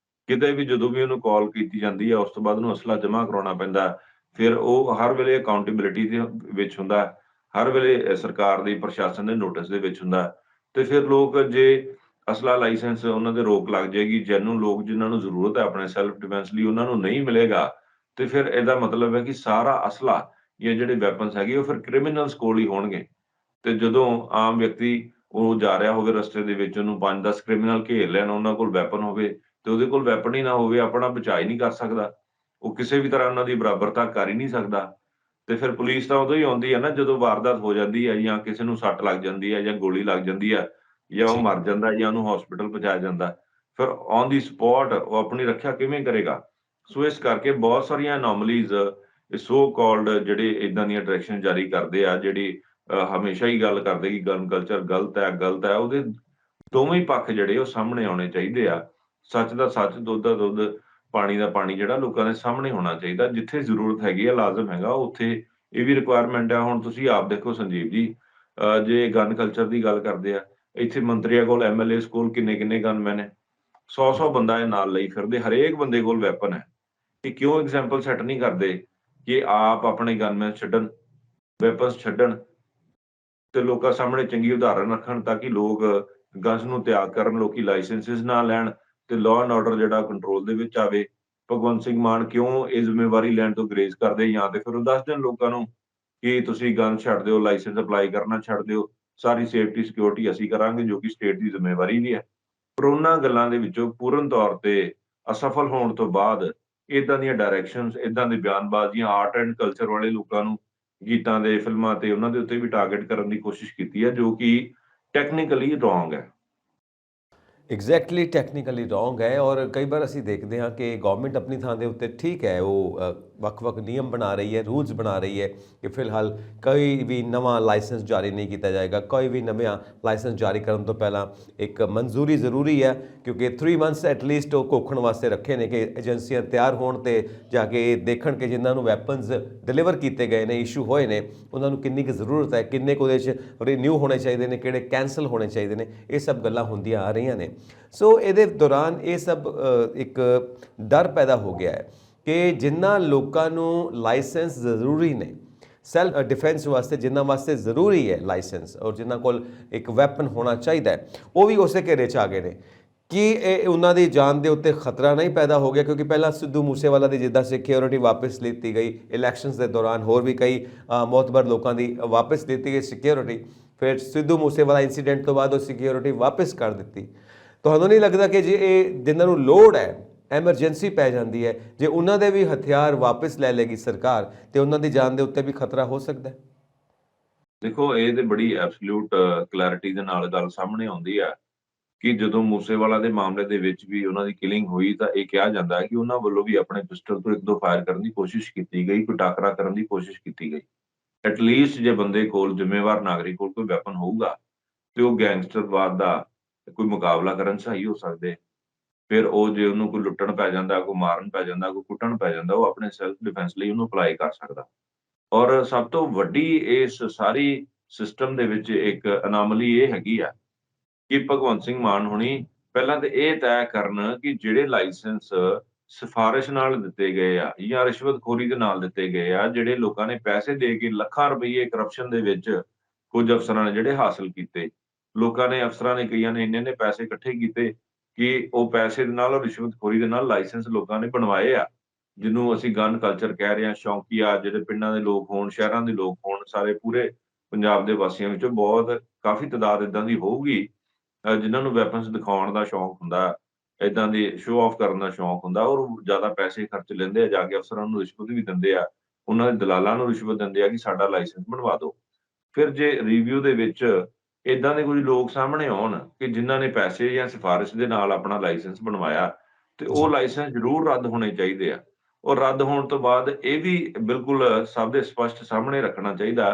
ਕਿਤੇ ਵੀ ਜਦੋਂ ਵੀ ਉਹਨੂੰ ਕਾਲ ਕੀਤੀ ਜਾਂਦੀ ਹੈ, ਉਸ ਤੋਂ ਬਾਅਦ ਉਹਨੂੰ ਅਸਲਾ ਜਮ੍ਹਾਂ ਕਰਾਉਣਾ ਪੈਂਦਾ। ਫਿਰ ਉਹ ਹਰ ਵੇਲੇ ਅਕਾਊਂਟੇਬਿਲਿਟੀ ਦੇ ਵਿੱਚ ਹੁੰਦਾ, ਹਰ ਵੇਲੇ ਸਰਕਾਰ ਦੀ ਪ੍ਰਸ਼ਾਸਨ ਦੇ ਨੋਟਿਸ ਦੇ ਵਿੱਚ ਹੁੰਦਾ। ਤੇ ਫਿਰ ਲੋਕ ਜੇ ਅਸਲਾ ਲਾਇਸੈਂਸ ਉਹਨਾਂ ਦੇ ਰੋਕ ਲੱਗ ਜਾਏਗੀ, ਜੈਨੂਨ ਲੋਕ ਜਿਨ੍ਹਾਂ ਨੂੰ ਜ਼ਰੂਰਤ ਹੈ ਆਪਣੇ ਸੈਲਫ ਡਿਫੈਂਸ ਲਈ, ਉਹਨਾਂ ਨੂੰ ਨਹੀਂ ਮਿਲੇਗਾ, ਤੇ ਫਿਰ ਇਹਦਾ ਮਤਲਬ ਹੈ ਕਿ ਸਾਰਾ ਅਸਲਾ ਜਾਂ ਜਿਹੜੇ ਵੈਪਨਸ ਹੈਗੇ ਉਹ ਫਿਰ ਕ੍ਰਿਮੀਨਲਸ ਕੋਲ ਹੀ ਹੋਣਗੇ। ਤੇ ਜਦੋਂ ਆਮ ਵਿਅਕਤੀ ਉਹ ਜਾ ਰਿਹਾ ਹੋਵੇ ਰਸਤੇ ਦੇ ਵਿੱਚ, ਉਹਨੂੰ 5-10 ਕ੍ਰਿਮੀਨਲ ਘੇਰ ਲੈਣ, ਉਹਨਾਂ ਕੋਲ ਵੈਪਨ ਹੋਵੇ, ਤੇ ਉਹਦੇ ਕੋਲ ਵੈਪਨ ਹੀ ਨਾ ਹੋਵੇ, ਆਪਣਾ ਬਚਾਅ ਹੀ ਨਹੀਂ ਕਰ ਸਕਦਾ, ਉਹ ਕਿਸੇ ਵੀ ਤਰ੍ਹਾਂ ਉਹਨਾਂ ਦੀ ਬਰਾਬਰਤਾ ਕਰ ਹੀ ਨਹੀਂ ਸਕਦਾ। ਤੇ ਫਿਰ ਪੁਲਿਸ ਤਾਂ ਉਦੋਂ ਹੀ ਆਉਂਦੀ ਹੈ ਨਾ ਜਦੋਂ ਵਾਰਦਾਤ ਹੋ ਜਾਂਦੀ ਹੈ, ਜਾਂ ਕਿਸੇ ਨੂੰ ਸੱਟ ਲੱਗ ਜਾਂਦੀ ਹੈ, ਜਾਂ ਗੋਲੀ ਲੱਗ ਜਾਂਦੀ ਹੈ, ਜਾਂ ਉਹ ਜੀ। ਮਰ ਜਾਂਦਾ, ਜਾਂ ਉਹਨੂੰ ਹਸਪੀਟਲ ਪਹੁੰਚਾਇਆ ਜਾਂਦਾ। ਫਿਰ ਔਨ ਦੀ ਸਪੌਟ ਉਹ ਆਪਣੀ ਰੱਖਿਆ ਕਿਵੇਂ ਕਰੇਗਾ? ਸੋ ਇਸ ਕਰਕੇ ਬਹੁਤ ਸਾਰੀਆਂ ਅਨੋਮਲੀਜ਼ ਸੋ ਕਾਲਡ ਜਿਹੜੇ ਏਦਾਂ ਦੀਆਂ ਡਾਇਰੈਕਸ਼ਨ ਜਾਰੀ ਕਰਦੇ ਆ, ਜਿਹੜੀ ਹਮੇਸ਼ਾ ਹੀ ਗੱਲ ਕਰਦੇ ਕਿ ਗਨ ਕਲਚਰ ਗਲਤ ਹੈ, ਗਲਤ ਹੈ, ਉਹਦੇ ਦੋਵੇਂ ਹੀ ਪੱਖ ਜਿਹੜੇ ਉਹ ਸਾਹਮਣੇ ਆਉਣੇ ਚਾਹੀਦੇ ਆ। ਸੱਚ ਦਾ ਸੱਚ, ਦੁੱਧ ਦਾ ਦੁੱਧ, ਪਾਣੀ ਦਾ ਪਾਣੀ ਜਿਹੜਾ ਲੋਕਾਂ ਦੇ ਸਾਹਮਣੇ ਹੋਣਾ ਚਾਹੀਦਾ। ਜਿੱਥੇ ਜ਼ਰੂਰਤ ਹੈਗੀ ਆ, ਲਾਜ਼ਮ ਹੈਗਾ, ਉੱਥੇ ਇਹ ਵੀ ਰਿਕੁਆਇਰਮੈਂਟ ਆ। ਹੁਣ ਤੁਸੀਂ ਆਪ ਦੇਖੋ ਸੰਜੀਵ ਜੀ, ਜੇ ਗਨ ਕਲਚਰ ਦੀ ਗੱਲ ਕਰਦੇ ਆ, ਇੱਥੇ ਮੰਤਰੀਆਂ ਕੋਲ, ਐਮਐਲਏਸ ਕੋਲ ਕਿੰਨੇ-ਕਿੰਨੇ ਗਨਮੈਨ ਹੈ। 100-100 ਬੰਦਾ ਇਹ ਨਾਲ ਲਈ ਫਿਰਦੇ, ਹਰੇਕ ਬੰਦੇ ਕੋਲ ਵੈਪਨ ਹੈ। ਇਹ ਕਿਉਂ ਐਗਜ਼ਾਮਪਲ ਸੈੱਟ ਨਹੀਂ ਕਰਦੇ ਕਿ ਆਪ ਆਪਣੇ ਗਨਮੈਨ ਛੱਡਣ, ਵੈਪਨਸ ਛੱਡਣ, ਤੇ ਲੋਕਾਂ ਸਾਹਮਣੇ ਚੰਗੀ ਉਦਾਹਰਨ ਰੱਖਣ, ਤਾਂ ਕਿ ਲੋਕ ਗਨਸ ਨੂੰ ਤਿਆਗ ਕਰਨ, ਲੋਕੀ ਲਾਇਸੈਂਸਿਸ ਨਾ ਲੈਣ, ਤੇ ਲਾਅ ਐਂਡ ਆਰਡਰ ਜਿਹੜਾ ਕੰਟਰੋਲ ਦੇ ਵਿੱਚ ਆਵੇ। ਭਗਵੰਤ ਸਿੰਘ ਮਾਨ ਕਿਉਂ ਇਹ ਜ਼ਿੰਮੇਵਾਰੀ ਲੈਣ ਤੋਂ ਗੁਰੇਜ਼ ਕਰਦੇ, ਜਾਂ ਤੇ ਫਿਰ ਉਹ ਦੱਸ ਦੇਣ ਲੋਕਾਂ ਨੂੰ ਕਿ ਤੁਸੀਂ ਗਨ ਛੱਡ ਦਿਓ, ਲਾਇਸੈਂਸ ਅਪਲਾਈ ਕਰਨਾ ਛੱਡ ਦਿਓ, ਸਾਰੀ ਸੇਫਟੀ ਸਿਕਿਉਰਿਟੀ ਅਸੀਂ ਕਰਾਂਗੇ, ਜੋ ਕਿ ਸਟੇਟ ਦੀ ਜ਼ਿੰਮੇਵਾਰੀ ਵੀ ਹੈ। ਪਰ ਉਹਨਾਂ ਗੱਲਾਂ ਦੇ ਵਿੱਚੋਂ ਪੂਰਨ ਤੌਰ ਤੇ ਅਸਫਲ ਹੋਣ ਤੋਂ ਬਾਅਦ ਏਦਾਂ ਦੀਆਂ ਡਾਇਰੈਕਸ਼ਨਸ, ਏਦਾਂ ਦੀ ਬਿਆਨਬਾਜ਼ੀਆਂ, ਆਰਟ ਐਂਡ ਕਲਚਰ ਵਾਲੇ ਲੋਕਾਂ ਨੂੰ ਗੀਤਾਂ ਦੇ, ਫਿਲਮਾਂ ਤੇ ਉਹਨਾਂ ਦੇ ਉੱਤੇ ਵੀ ਟਾਰਗੇਟ ਕਰਨ ਦੀ ਕੋਸ਼ਿਸ਼ ਕੀਤੀ ਹੈ, ਜੋ ਕਿ ਟੈਕਨੀਕਲੀ ਰੋਂਗ ਹੈ। ਐਗਜ਼ੈਕਟਲੀ ਟੈਕਨੀਕਲੀ ਰੋਂਗ ਹੈ ਔਰ ਕਈ ਵਾਰ ਅਸੀਂ ਦੇਖਦੇ ਹਾਂ ਕਿ ਗਵਰਨਮੈਂਟ ਆਪਣੀ ਥਾਂ ਦੇ ਉੱਤੇ ਠੀਕ ਹੈ, ਉਹ ਵੱਖ-ਵੱਖ ਨਿਯਮ ਬਣਾ ਰਹੀ ਹੈ, ਰੂਲਸ ਬਣਾ ਰਹੀ ਹੈ ਕਿ ਫਿਲਹਾਲ ਕੋਈ ਵੀ ਨਵਾਂ ਲਾਇਸੈਂਸ ਜਾਰੀ ਨਹੀਂ ਕੀਤਾ ਜਾਏਗਾ। ਕੋਈ ਵੀ ਨਵਾਂ ਲਾਇਸੈਂਸ ਜਾਰੀ ਕਰਨ ਤੋਂ ਪਹਿਲਾਂ ਇੱਕ ਮਨਜ਼ੂਰੀ ਜ਼ਰੂਰੀ ਹੈ, ਕਿਉਂਕਿ 3 ਮੰਥਸ ਐਟਲੀਸਟ ਉਹ ਘੋਖਣ ਵਾਸਤੇ ਰੱਖੇ ਨੇ ਕਿ ਏਜੰਸੀਆਂ ਤਿਆਰ ਹੋਣ ਤੇ ਜਾ ਕੇ ਦੇਖਣ ਕਿ ਜਿਨ੍ਹਾਂ ਨੂੰ ਵੈਪਨਸ ਡਿਲੀਵਰ ਕੀਤੇ ਗਏ ਨੇ, ਇਸ਼ੂ ਹੋਏ ਨੇ, ਉਹਨਾਂ ਨੂੰ ਕਿੰਨੀ ਕੁ ਜ਼ਰੂਰਤ ਹੈ, ਕਿੰਨੇ ਕੁ ਉਹਦੇ 'ਚ ਰੀਨਿਊ ਹੋਣੇ ਚਾਹੀਦੇ ਨੇ, ਕਿਹੜੇ ਕੈਂਸਲ ਹੋਣੇ ਚਾਹੀਦੇ ਨੇ। ਇਹ ਸਭ ਗੱਲਾਂ ਹੁੰਦੀਆਂ ਆ ਰਹੀਆਂ ਨੇ। ਸੋ ਇਹਦੇ ਦੌਰਾਨ ਇਹ ਸਭ ਇੱਕ ਡਰ ਪੈਦਾ ਹੋ ਗਿਆ ਹੈ ਕਿ ਜਿਨ੍ਹਾਂ ਲੋਕਾਂ ਨੂੰ ਲਾਇਸੈਂਸ ਜ਼ਰੂਰੀ ਨੇ ਸੈਲਫ ਡਿਫੈਂਸ ਵਾਸਤੇ, ਜਿਨ੍ਹਾਂ ਵਾਸਤੇ ਜ਼ਰੂਰੀ ਹੈ ਲਾਇਸੈਂਸ ਔਰ ਜਿਨ੍ਹਾਂ ਕੋਲ ਇੱਕ ਵੈਪਨ ਹੋਣਾ ਚਾਹੀਦਾ ਹੈ, ਉਹ ਵੀ ਉਸੇ ਘੇਰੇ 'ਚ ਆ ਗਏ ਨੇ। ਕੀ ਇਹ ਉਹਨਾਂ ਦੀ ਜਾਨ ਦੇ ਉੱਤੇ ਖਤਰਾ ਨਹੀਂ ਪੈਦਾ ਹੋ ਗਿਆ? ਕਿਉਂਕਿ ਪਹਿਲਾਂ ਸਿੱਧੂ ਮੂਸੇਵਾਲਾ ਦੀ ਜਿੱਦਾਂ ਸਿਕਿਉਰਿਟੀ ਵਾਪਸ ਲਿੱਤੀ ਗਈ, ਇਲੈਕਸ਼ਨਸ ਦੇ ਦੌਰਾਨ ਹੋਰ ਵੀ ਕਈ ਮੋਤਬਰ ਲੋਕਾਂ ਦੀ ਵਾਪਸ ਲਿੱਤੀ ਗਈ ਸਿਕਿਉਰਿਟੀ, ਫਿਰ ਸਿੱਧੂ ਮੂਸੇਵਾਲਾ ਇੰਸੀਡੈਂਟ ਤੋਂ ਬਾਅਦ ਉਹ ਸਿਕਿਉਰਿਟੀ ਵਾਪਸ ਕਰ ਦਿੱਤੀ। ਤੁਹਾਨੂੰ ਨਹੀਂ ਲੱਗਦਾ ਕਿ ਜੇ ਇਹ ਜਿਨ੍ਹਾਂ ਨੂੰ ਲੋੜ ਹੈ, ਐਮਰਜੈਂਸੀ ਪੈ ਜਾਂਦੀ ਹੈ, ਜੇ ਉਹਨਾਂ ਦੇ ਵੀ ਹਥਿਆਰ ਵਾਪਸ ਲੈ ਲੇਗੀ ਸਰਕਾਰ ਤੇ ਉਹਨਾਂ ਦੀ ਜਾਨ ਦੇ ਉੱਤੇ ਵੀ ਖਤਰਾ ਹੋ ਸਕਦਾ ਹੈ? ਦੇਖੋ, ਇਹ ਤੇ ਬੜੀ ਐਬਸੋਲੂਟ ਕਲੈਰਿਟੀ ਦੇ ਨਾਲ ਗੱਲ ਸਾਹਮਣੇ ਆਉਂਦੀ ਆ ਕਿ ਜਦੋਂ ਮੂਸੇਵਾਲਾ ਦੇ ਮਾਮਲੇ ਦੇ ਵਿੱਚ ਵੀ ਉਹਨਾਂ ਦੀ ਕਿਲਿੰਗ ਹੋਈ ਤਾਂ ਇਹ ਕਿਹਾ ਜਾਂਦਾ ਹੈ ਕਿ ਉਹਨਾਂ ਵੱਲੋਂ ਵੀ ਆਪਣੇ ਪਿਸਟਲ ਤੋਂ 1-2 ਫਾਇਰ ਕਰਨ ਦੀ ਕੋਸ਼ਿਸ਼ ਕੀਤੀ ਗਈ, ਕੋਈ ਟਾਕਰਾ ਕਰਨ ਦੀ ਕੋਸ਼ਿਸ਼ ਕੀਤੀ ਗਈ। ਐਟਲੀਸਟ ਜੇ ਬੰਦੇ ਕੋਲ, ਜ਼ਿੰਮੇਵਾਰ ਨਾਗਰਿਕ ਕੋਲ ਕੋਈ ਵੈਪਨ ਹੋਊਗਾ ਤੇ ਉਹ ਗੈਂਗਸਟਰਵਾਦ ਦਾ ਕੋਈ ਮੁਕਾਬਲਾ ਕਰਨ 'ਚ ਸਹੀ ਹੋ ਸਕਦੇ। ਫਿਰ ਉਹ ਜੇ ਉਹਨੂੰ ਕੋਈ ਲੁੱਟਣ ਪੈ ਜਾਂਦਾ, ਕੋਈ ਮਾਰਨ ਪੈ ਜਾਂਦਾ, ਕੋਈ ਕੁੱਟਣ ਪੈ ਜਾਂਦਾ, ਉਹ ਆਪਣੇ ਸੈਲਫ ਡਿਫੈਂਸ ਲਈ ਉਹਨੂੰ ਅਪਲਾਈ ਕਰ ਸਕਦਾ। ਔਰ ਸਭ ਤੋਂ ਵੱਡੀ ਇਸ ਸਾਰੀ ਸਿਸਟਮ ਦੇ ਵਿੱਚ ਇੱਕ ਅਨਾਮਲੀ ਇਹ ਹੈਗੀ ਆ ਕਿ ਭਗਵੰਤ ਸਿੰਘ ਮਾਨ ਹੋਣੀ ਪਹਿਲਾਂ ਤੇ ਇਹ ਤੈਅ ਕਰਨ ਕਿ ਜਿਹੜੇ ਲਾਇਸੈਂਸ ਸਿਫਾਰਿਸ਼ ਨਾਲ ਦਿੱਤੇ ਗਏ ਆ ਜਾਂ ਰਿਸ਼ਵਤਖੋਰੀ ਦੇ ਨਾਲ ਦਿੱਤੇ ਗਏ ਆ, ਜਿਹੜੇ ਲੋਕਾਂ ਨੇ ਪੈਸੇ ਦੇ ਕੇ ਲੱਖਾਂ ਰੁਪਈਏ ਕਰਪਸ਼ਨ ਦੇ ਵਿੱਚ ਕੁਝ ਅਫਸਰਾਂ ਨੇ ਜਿਹੜੇ ਹਾਸਲ ਕੀਤੇ। ਲੋਕਾਂ ਨੇ, ਅਫਸਰਾਂ ਨੇ, ਕਈਆਂ ਨੇ ਇੰਨੇ-ਇੰਨੇ ਪੈਸੇ ਇਕੱਠੇ ਕੀਤੇ ਕਿ ਉਹ ਪੈਸੇ ਦੇ ਨਾਲ, ਉਹ ਰਿਸ਼ਵਤਖੋਰੀ ਦੇ ਨਾਲ ਲਾਇਸੈਂਸ ਲੋਕਾਂ ਨੇ ਬਣਵਾਏ ਆ। ਜਿਹਨੂੰ ਅਸੀਂ ਗਨ ਕਲਚਰ ਕਹਿ ਰਹੇ ਹਾਂ, ਸ਼ੌਕੀਆ ਜਿਹੜੇ ਪਿੰਡਾਂ ਦੇ ਲੋਕ ਹੋਣ, ਸ਼ਹਿਰਾਂ ਦੇ ਲੋਕ ਹੋਣ, ਸਾਰੇ ਪੂਰੇ ਪੰਜਾਬ ਦੇ ਵਾਸੀਆਂ ਵਿੱਚੋਂ ਬਹੁਤ ਕਾਫ਼ੀ ਤਾਦਾਦ ਏਦਾਂ ਦੀ ਹੋਊਗੀ ਜਿਨ੍ਹਾਂ ਨੂੰ ਵੈਪਨਸ ਦਿਖਾਉਣ ਦਾ ਸ਼ੌਕ ਹੁੰਦਾ, ਏਦਾਂ ਦੀ ਸ਼ੋ ਆਫ ਕਰਨ ਦਾ ਸ਼ੌਕ ਹੁੰਦਾ ਔਰ ਉਹ ਜ਼ਿਆਦਾ ਪੈਸੇ ਖਰਚ ਲੈਂਦੇ ਆ, ਜਾ ਕੇ ਅਫਸਰਾਂ ਨੂੰ ਰਿਸ਼ਵਤ ਵੀ ਦਿੰਦੇ ਆ, ਉਹਨਾਂ ਦੇ ਦਲਾਲਾਂ ਨੂੰ ਰਿਸ਼ਵਤ ਦਿੰਦੇ ਆ ਕਿ ਸਾਡਾ ਲਾਇਸੈਂਸ ਬਣਵਾ ਦਿਓ। ਫਿਰ ਜੇ ਰਿਵਿਊ ਦੇ ਵਿੱਚ ਏਦਾਂ ਦੇ ਕੁਝ ਲੋਕ ਸਾਹਮਣੇ ਆਉਣ ਕਿ ਜਿਨ੍ਹਾਂ ਨੇ ਪੈਸੇ ਜਾਂ ਸਿਫਾਰਿਸ਼ ਦੇ ਨਾਲ ਆਪਣਾ ਲਾਇਸੈਂਸ ਬਣਵਾਇਆ, ਤੇ ਉਹ ਜੀ। ਲਾਇਸੈਂਸ ਜ਼ਰੂਰ ਰੱਦ ਹੋਣੇ ਚਾਹੀਦੇ ਆ। ਔਰ ਰੱਦ ਹੋਣ ਤੋਂ ਬਾਅਦ ਇਹ ਵੀ ਬਿਲਕੁਲ ਸਭ ਦੇ ਸਪਸ਼ਟ ਸਾਹਮਣੇ ਰੱਖਣਾ ਚਾਹੀਦਾ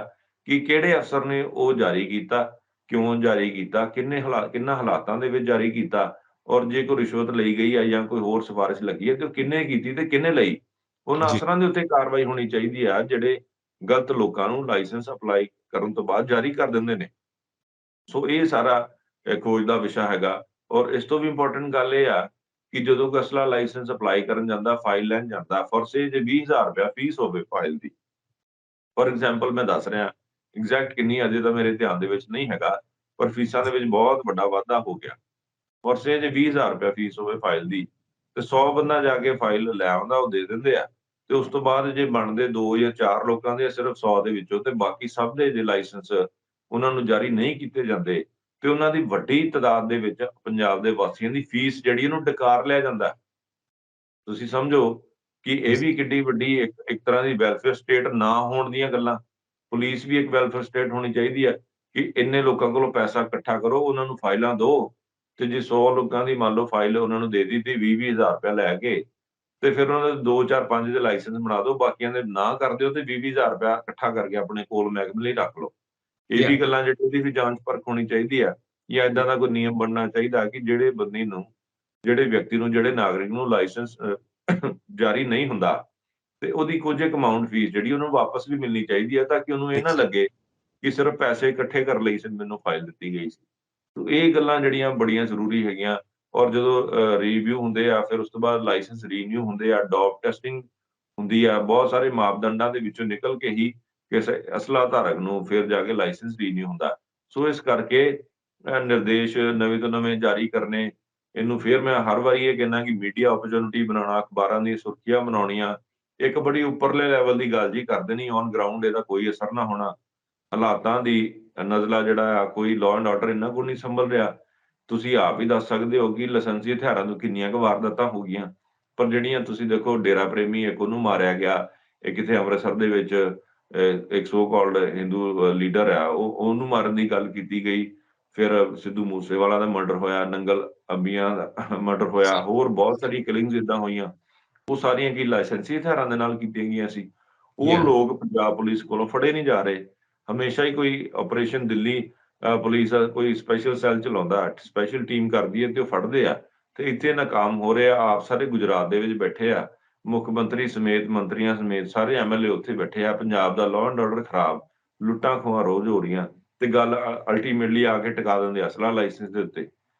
ਕਿ ਕਿਹੜੇ ਅਫਸਰ ਨੇ ਉਹ ਜਾਰੀ ਕੀਤਾ, ਕਿਉਂ ਜਾਰੀ ਕੀਤਾ, ਕਿੰਨਾਂ ਹਾਲਾਤਾਂ ਦੇ ਵਿੱਚ ਜਾਰੀ ਕੀਤਾ ਔਰ ਜੇ ਕੋਈ ਰਿਸ਼ਵਤ ਲਈ ਗਈ ਹੈ ਜਾਂ ਕੋਈ ਹੋਰ ਸਿਫਾਰਿਸ਼ ਲੱਗੀ ਹੈ ਤੇ ਉਹ ਕਿਹਨੇ ਕੀਤੀ ਤੇ ਕਿਹਨੇ ਲਈ। ਉਹਨਾਂ ਜੀ। ਅਫਸਰਾਂ ਦੇ ਉੱਤੇ ਕਾਰਵਾਈ ਹੋਣੀ ਚਾਹੀਦੀ ਆ ਜਿਹੜੇ ਗਲਤ ਲੋਕਾਂ ਨੂੰ ਲਾਇਸੈਂਸ ਅਪਲਾਈ ਕਰਨ ਤੋਂ ਬਾਅਦ ਜਾਰੀ ਕਰ ਦਿੰਦੇ ਨੇ। ਸੋ ਇਹ ਸਾਰਾ ਖੋਜ ਦਾ ਵਿਸ਼ਾ ਹੈਗਾ ਔਰ ਇਸ ਤੋਂ ਵੀ ਇੰਪੋਰਟੈਂਟ ਗੱਲ ਇਹ ਆ ਕਿ ਜਦੋਂ ਕੋਈ ਅਸਲਾ ਲਾਇਸੈਂਸ ਅਪਲਾਈ ਕਰਨ ਜਾਂਦਾ, ਫਾਈਲ ਲੈਣ ਜਾਂਦਾ, ਫॉर ਸੇ ਜੇ ₹20,000 ਫੀਸ ਹੋਵੇ ਫਾਈਲ ਦੀ। ਫॉर ਐਗਜ਼ਾਮਪਲ ਮੈਂ ਦੱਸ ਰਿਹਾ, ਐਗਜ਼ੈਕਟ ਕਿੰਨੀ ਅਜੇ ਤਾਂ ਮੇਰੇ ਧਿਆਨ ਦੇ ਵਿੱਚ ਨਹੀਂ ਹੈਗਾ, ਪਰ ਫੀਸਾਂ ਦੇ ਵਿੱਚ ਬਹੁਤ ਵੱਡਾ ਵਾਧਾ ਹੋ ਗਿਆ। ਫॉर ਸੇ ਜੇ ₹20,000 ਫੀਸ ਹੋਵੇ ਫਾਈਲ ਦੀ ਤੇ 100 ਬੰਦਾ ਜਾ ਕੇ ਫਾਈਲ ਲੈ ਆਉਂਦਾ, ਉਹ ਦੇ ਦਿੰਦੇ ਆ ਤੇ ਉਸ ਤੋਂ ਬਾਅਦ ਜੇ ਬਣਦੇ 2 ਜਾਂ 4 ਲੋਕਾਂ ਦੇ ਸਿਰਫ 100 ਦੇ ਵਿੱਚੋਂ ਤੇ ਬਾਕੀ ਸਭ ਦੇ ਜੇ ਲਾਇਸੈਂਸ ਉਹਨਾਂ ਨੂੰ ਜਾਰੀ ਨਹੀਂ ਕੀਤੇ ਜਾਂਦੇ ਤੇ ਉਹਨਾਂ ਦੀ ਵੱਡੀ ਤਾਦਾਦ ਦੇ ਵਿੱਚ ਪੰਜਾਬ ਦੇ ਵਾਸੀਆਂ ਦੀ ਫੀਸ ਜਿਹੜੀ ਉਹਨੂੰ ਡਕਾਰ ਲਿਆ ਜਾਂਦਾ। ਤੁਸੀਂ ਸਮਝੋ ਕਿ ਇਹ ਵੀ ਕਿੱਡੀ ਵੱਡੀ ਇੱਕ ਤਰ੍ਹਾਂ ਦੀ ਵੈਲਫੇਅਰ ਸਟੇਟ ਨਾ ਹੋਣ ਦੀਆਂ ਗੱਲਾਂ। ਪੁਲਿਸ ਵੀ ਇੱਕ ਵੈਲਫੇਅਰ ਸਟੇਟ ਹੋਣੀ ਚਾਹੀਦੀ ਹੈ ਕਿ ਇੰਨੇ ਲੋਕਾਂ ਕੋਲੋਂ ਪੈਸਾ ਇਕੱਠਾ ਕਰੋ, ਉਹਨਾਂ ਨੂੰ ਫਾਈਲਾਂ ਦਿਓ ਤੇ ਜੇ 100 ਲੋਕਾਂ ਦੀ ਮੰਨ ਲਓ ਫਾਈਲ ਉਹਨਾਂ ਨੂੰ ਦੇ ਦਿੱਤੀ 20,000 ਰੁਪਇਆ ਲੈ ਕੇ ਤੇ ਫਿਰ ਉਹਨਾਂ ਦੇ 2, 4, 5 ਦੇ ਲਾਇਸੈਂਸ ਬਣਾ ਦਿਓ, ਬਾਕੀਆਂ ਦੇ ਨਾ ਕਰ ਦਿਓ ਤੇ 20,000 ਰੁਪਇਆ ਇਕੱਠਾ ਕਰਕੇ ਆਪਣੇ ਕੋਲ ਮਹਿਕਮੇ ਲਈ ਰੱਖ ਲਓ। ਇਹ ਯਾ ਵੀ ਗੱਲਾਂ ਜਿਹੜੀ ਉਹਦੀ ਵੀ ਜਾਂਚ ਪਰਖ ਹੋਣੀ ਚਾਹੀਦੀ ਆ ਜਾਂ ਏਦਾਂ ਦਾ ਕੋਈ ਨਿਯਮ ਬਣਨਾ ਚਾਹੀਦਾ ਕਿ ਜਿਹੜੇ ਬੰਦੇ ਨੂੰ, ਜਿਹੜੇ ਵਿਅਕਤੀ ਨੂੰ, ਜਿਹੜੇ ਨਾਗਰਿਕ ਨੂੰ ਲਾਇਸੈਂਸ ਜਾਰੀ ਨਹੀਂ ਹੁੰਦਾ ਤੇ ਉਹਦੀ ਕੁਝ ਇੱਕ ਅਮਾਉਂਟ ਫੀਸ ਜਿਹੜੀ ਉਹਨੂੰ ਵਾਪਸ ਵੀ ਮਿਲਣੀ ਚਾਹੀਦੀ ਹੈ ਤਾਂ ਕਿ ਉਹਨੂੰ ਇਹ ਨਾ ਲੱਗੇ ਕਿ ਸਿਰਫ ਪੈਸੇ ਇਕੱਠੇ ਕਰਨ ਲਈ ਮੈਨੂੰ ਫਾਈਲ ਦਿੱਤੀ ਗਈ ਸੀ। ਤੋ ਇਹ ਗੱਲਾਂ ਜਿਹੜੀਆਂ ਬੜੀਆਂ ਜ਼ਰੂਰੀ ਹੈਗੀਆਂ ਔਰ ਜਦੋਂ ਰਿਵਿਊ ਹੁੰਦੇ ਆ, ਫਿਰ ਉਸ ਤੋਂ ਬਾਅਦ ਲਾਇਸੈਂਸ ਰੀਨਿਊ ਹੁੰਦੇ ਆ, ਡੋਪ ਟੈਸਟਿੰਗ ਹੁੰਦੀ ਆ, ਬਹੁਤ ਸਾਰੇ ਮਾਪਦੰਡਾਂ ਦੇ ਵਿੱਚੋਂ ਨਿਕਲ ਕੇ ਹੀ ਕਿਸੇ ਅਸਲਾ ਧਾਰਕ ਨੂੰ ਫਿਰ ਜਾ ਕੇ ਲਾਇਸੈਂਸ ਰੀਨਿਊ ਹੁੰਦਾ। ਸੋ ਇਸ ਕਰਕੇ ਨਿਰਦੇਸ਼ ਨਵੇਂ ਤੋਂ ਨਵੇਂ ਜਾਰੀ ਕਰਨੇ, ਇਹਨੂੰ ਫਿਰ ਮੈਂ ਹਰ ਵਾਰੀ ਇਹ ਕਹਿਣਾ ਕਿ ਮੀਡੀਆ ਓਪਰਚੁਨਿਟੀ ਬਣਾਉਣਾ, ਅਖਬਾਰਾਂ ਦੀਆਂ ਸੁਰਖੀਆਂ ਬਣਾਉਣੀਆਂ, ਇੱਕ ਬੜੀ ਉੱਪਰਲੇ ਲੈਵਲ ਦੀ ਗੱਲ ਜੀ ਕਰ ਦੇਣੀ, ਔਨ ਗਰਾਊਂਡ ਇਹਦਾ ਕੋਈ ਅਸਰ ਨਾ ਹੋਣਾ। ਹਾਲਾਤਾਂ ਦੀ ਨਜ਼ਲਾ ਜਿਹੜਾ ਆ, ਕੋਈ ਲਾਅ ਐਂਡ ਆਰਡਰ ਇੰਨਾ ਕੁ ਨਹੀਂ ਸੰਭਲ ਰਿਹਾ। ਤੁਸੀਂ ਆਪ ਹੀ ਦੱਸ ਸਕਦੇ ਹੋ ਕਿ ਲਾਇਸੈਂਸੀ ਹਥਿਆਰਾਂ ਤੋਂ ਕਿੰਨੀਆਂ ਕੁ ਵਾਰਦਾਤਾਂ ਹੋ ਗਈਆਂ। ਪਰ ਜਿਹੜੀਆਂ ਤੁਸੀਂ ਦੇਖੋ ਡੇਰਾ ਪ੍ਰੇਮੀ ਇੱਕ ਉਹਨੂੰ ਮਾਰਿਆ ਗਿਆ, ਇਹ ਕਿਤੇ ਅੰਮ੍ਰਿਤਸਰ ਦੇ ਵਿੱਚ ਇੱਕ ਸੋ ਕਾਲਡ ਹਿੰਦੂ ਲੀਡਰ ਆ, ਉਹਨੂੰ ਮਾਰਨ ਦੀ ਗੱਲ ਕੀਤੀ ਗਈ। ਫਿਰ ਸਿੱਧੂ ਮੂਸੇਵਾਲਾ ਦਾ ਮਰਡਰ ਹੋਇਆ, ਨੰਗਲ ਅੰਬੀਆਂ ਦਾ ਮਰਡਰ ਹੋਇਆ, ਹੋਰ ਬਹੁਤ ਸਾਰੀ ਕਿਲਿੰਗਸ ਏਦਾਂ ਹੋਈਆਂ। ਉਹ ਸਾਰੀਆਂ ਕੀ ਲਾਇਸੈਂਸੀ ਹਥਿਆਰਾਂ ਦੇ ਨਾਲ ਕੀਤੀਆਂ ਗਈਆਂ ਸੀ। ਉਹ Yeah. ਲੋਕ ਪੰਜਾਬ ਪੁਲਿਸ ਕੋਲੋਂ ਫੜੇ ਨਹੀਂ ਜਾ ਰਹੇ। ਹਮੇਸ਼ਾ ਹੀ ਕੋਈ ਆਪਰੇਸ਼ਨ ਦਿੱਲੀ ਪੁਲਿਸ ਕੋਈ ਸਪੈਸ਼ਲ ਸੈੱਲ ਚਲਾਉਂਦਾ, ਸਪੈਸ਼ਲ ਟੀਮ ਕਰਦੀ ਹੈ ਤੇ ਉਹ ਫੜਦੇ ਆ, ਤੇ ਇੱਥੇ ਨਾਕਾਮ ਹੋ ਰਹੇ ਆ। ਆਪ ਸਾਰੇ ਗੁਜਰਾਤ ਦੇ ਵਿੱਚ ਬੈਠੇ ਆ, ਮੁੱਖ ਮੰਤਰੀ ਸਮੇਤ, ਮੰਤਰੀਆਂ ਸਮੇਤ ਸਾਰੇ ਐਮਐਲਏ ਉੱਥੇ ਬੈਠੇ ਆ। ਪੰਜਾਬ ਦਾ ਲਾਅ ਐਂਡ ਆਰਡਰ ਖਰਾਬ, ਲੁੱਟਾਂ ਖੋਹਾਂ ਰੋਜ਼ ਹੋ ਰਹੀਆਂ, ਤੇ ਗੱਲ ਅਲਟੀਮੇਟਲੀ ਆ ਕੇ ਟਿਕਾ ਦਿੰਦੇ ਅਸਲਾ ਲਾਇਸੈਂਸ ਦੇ ਉੱਤੇ।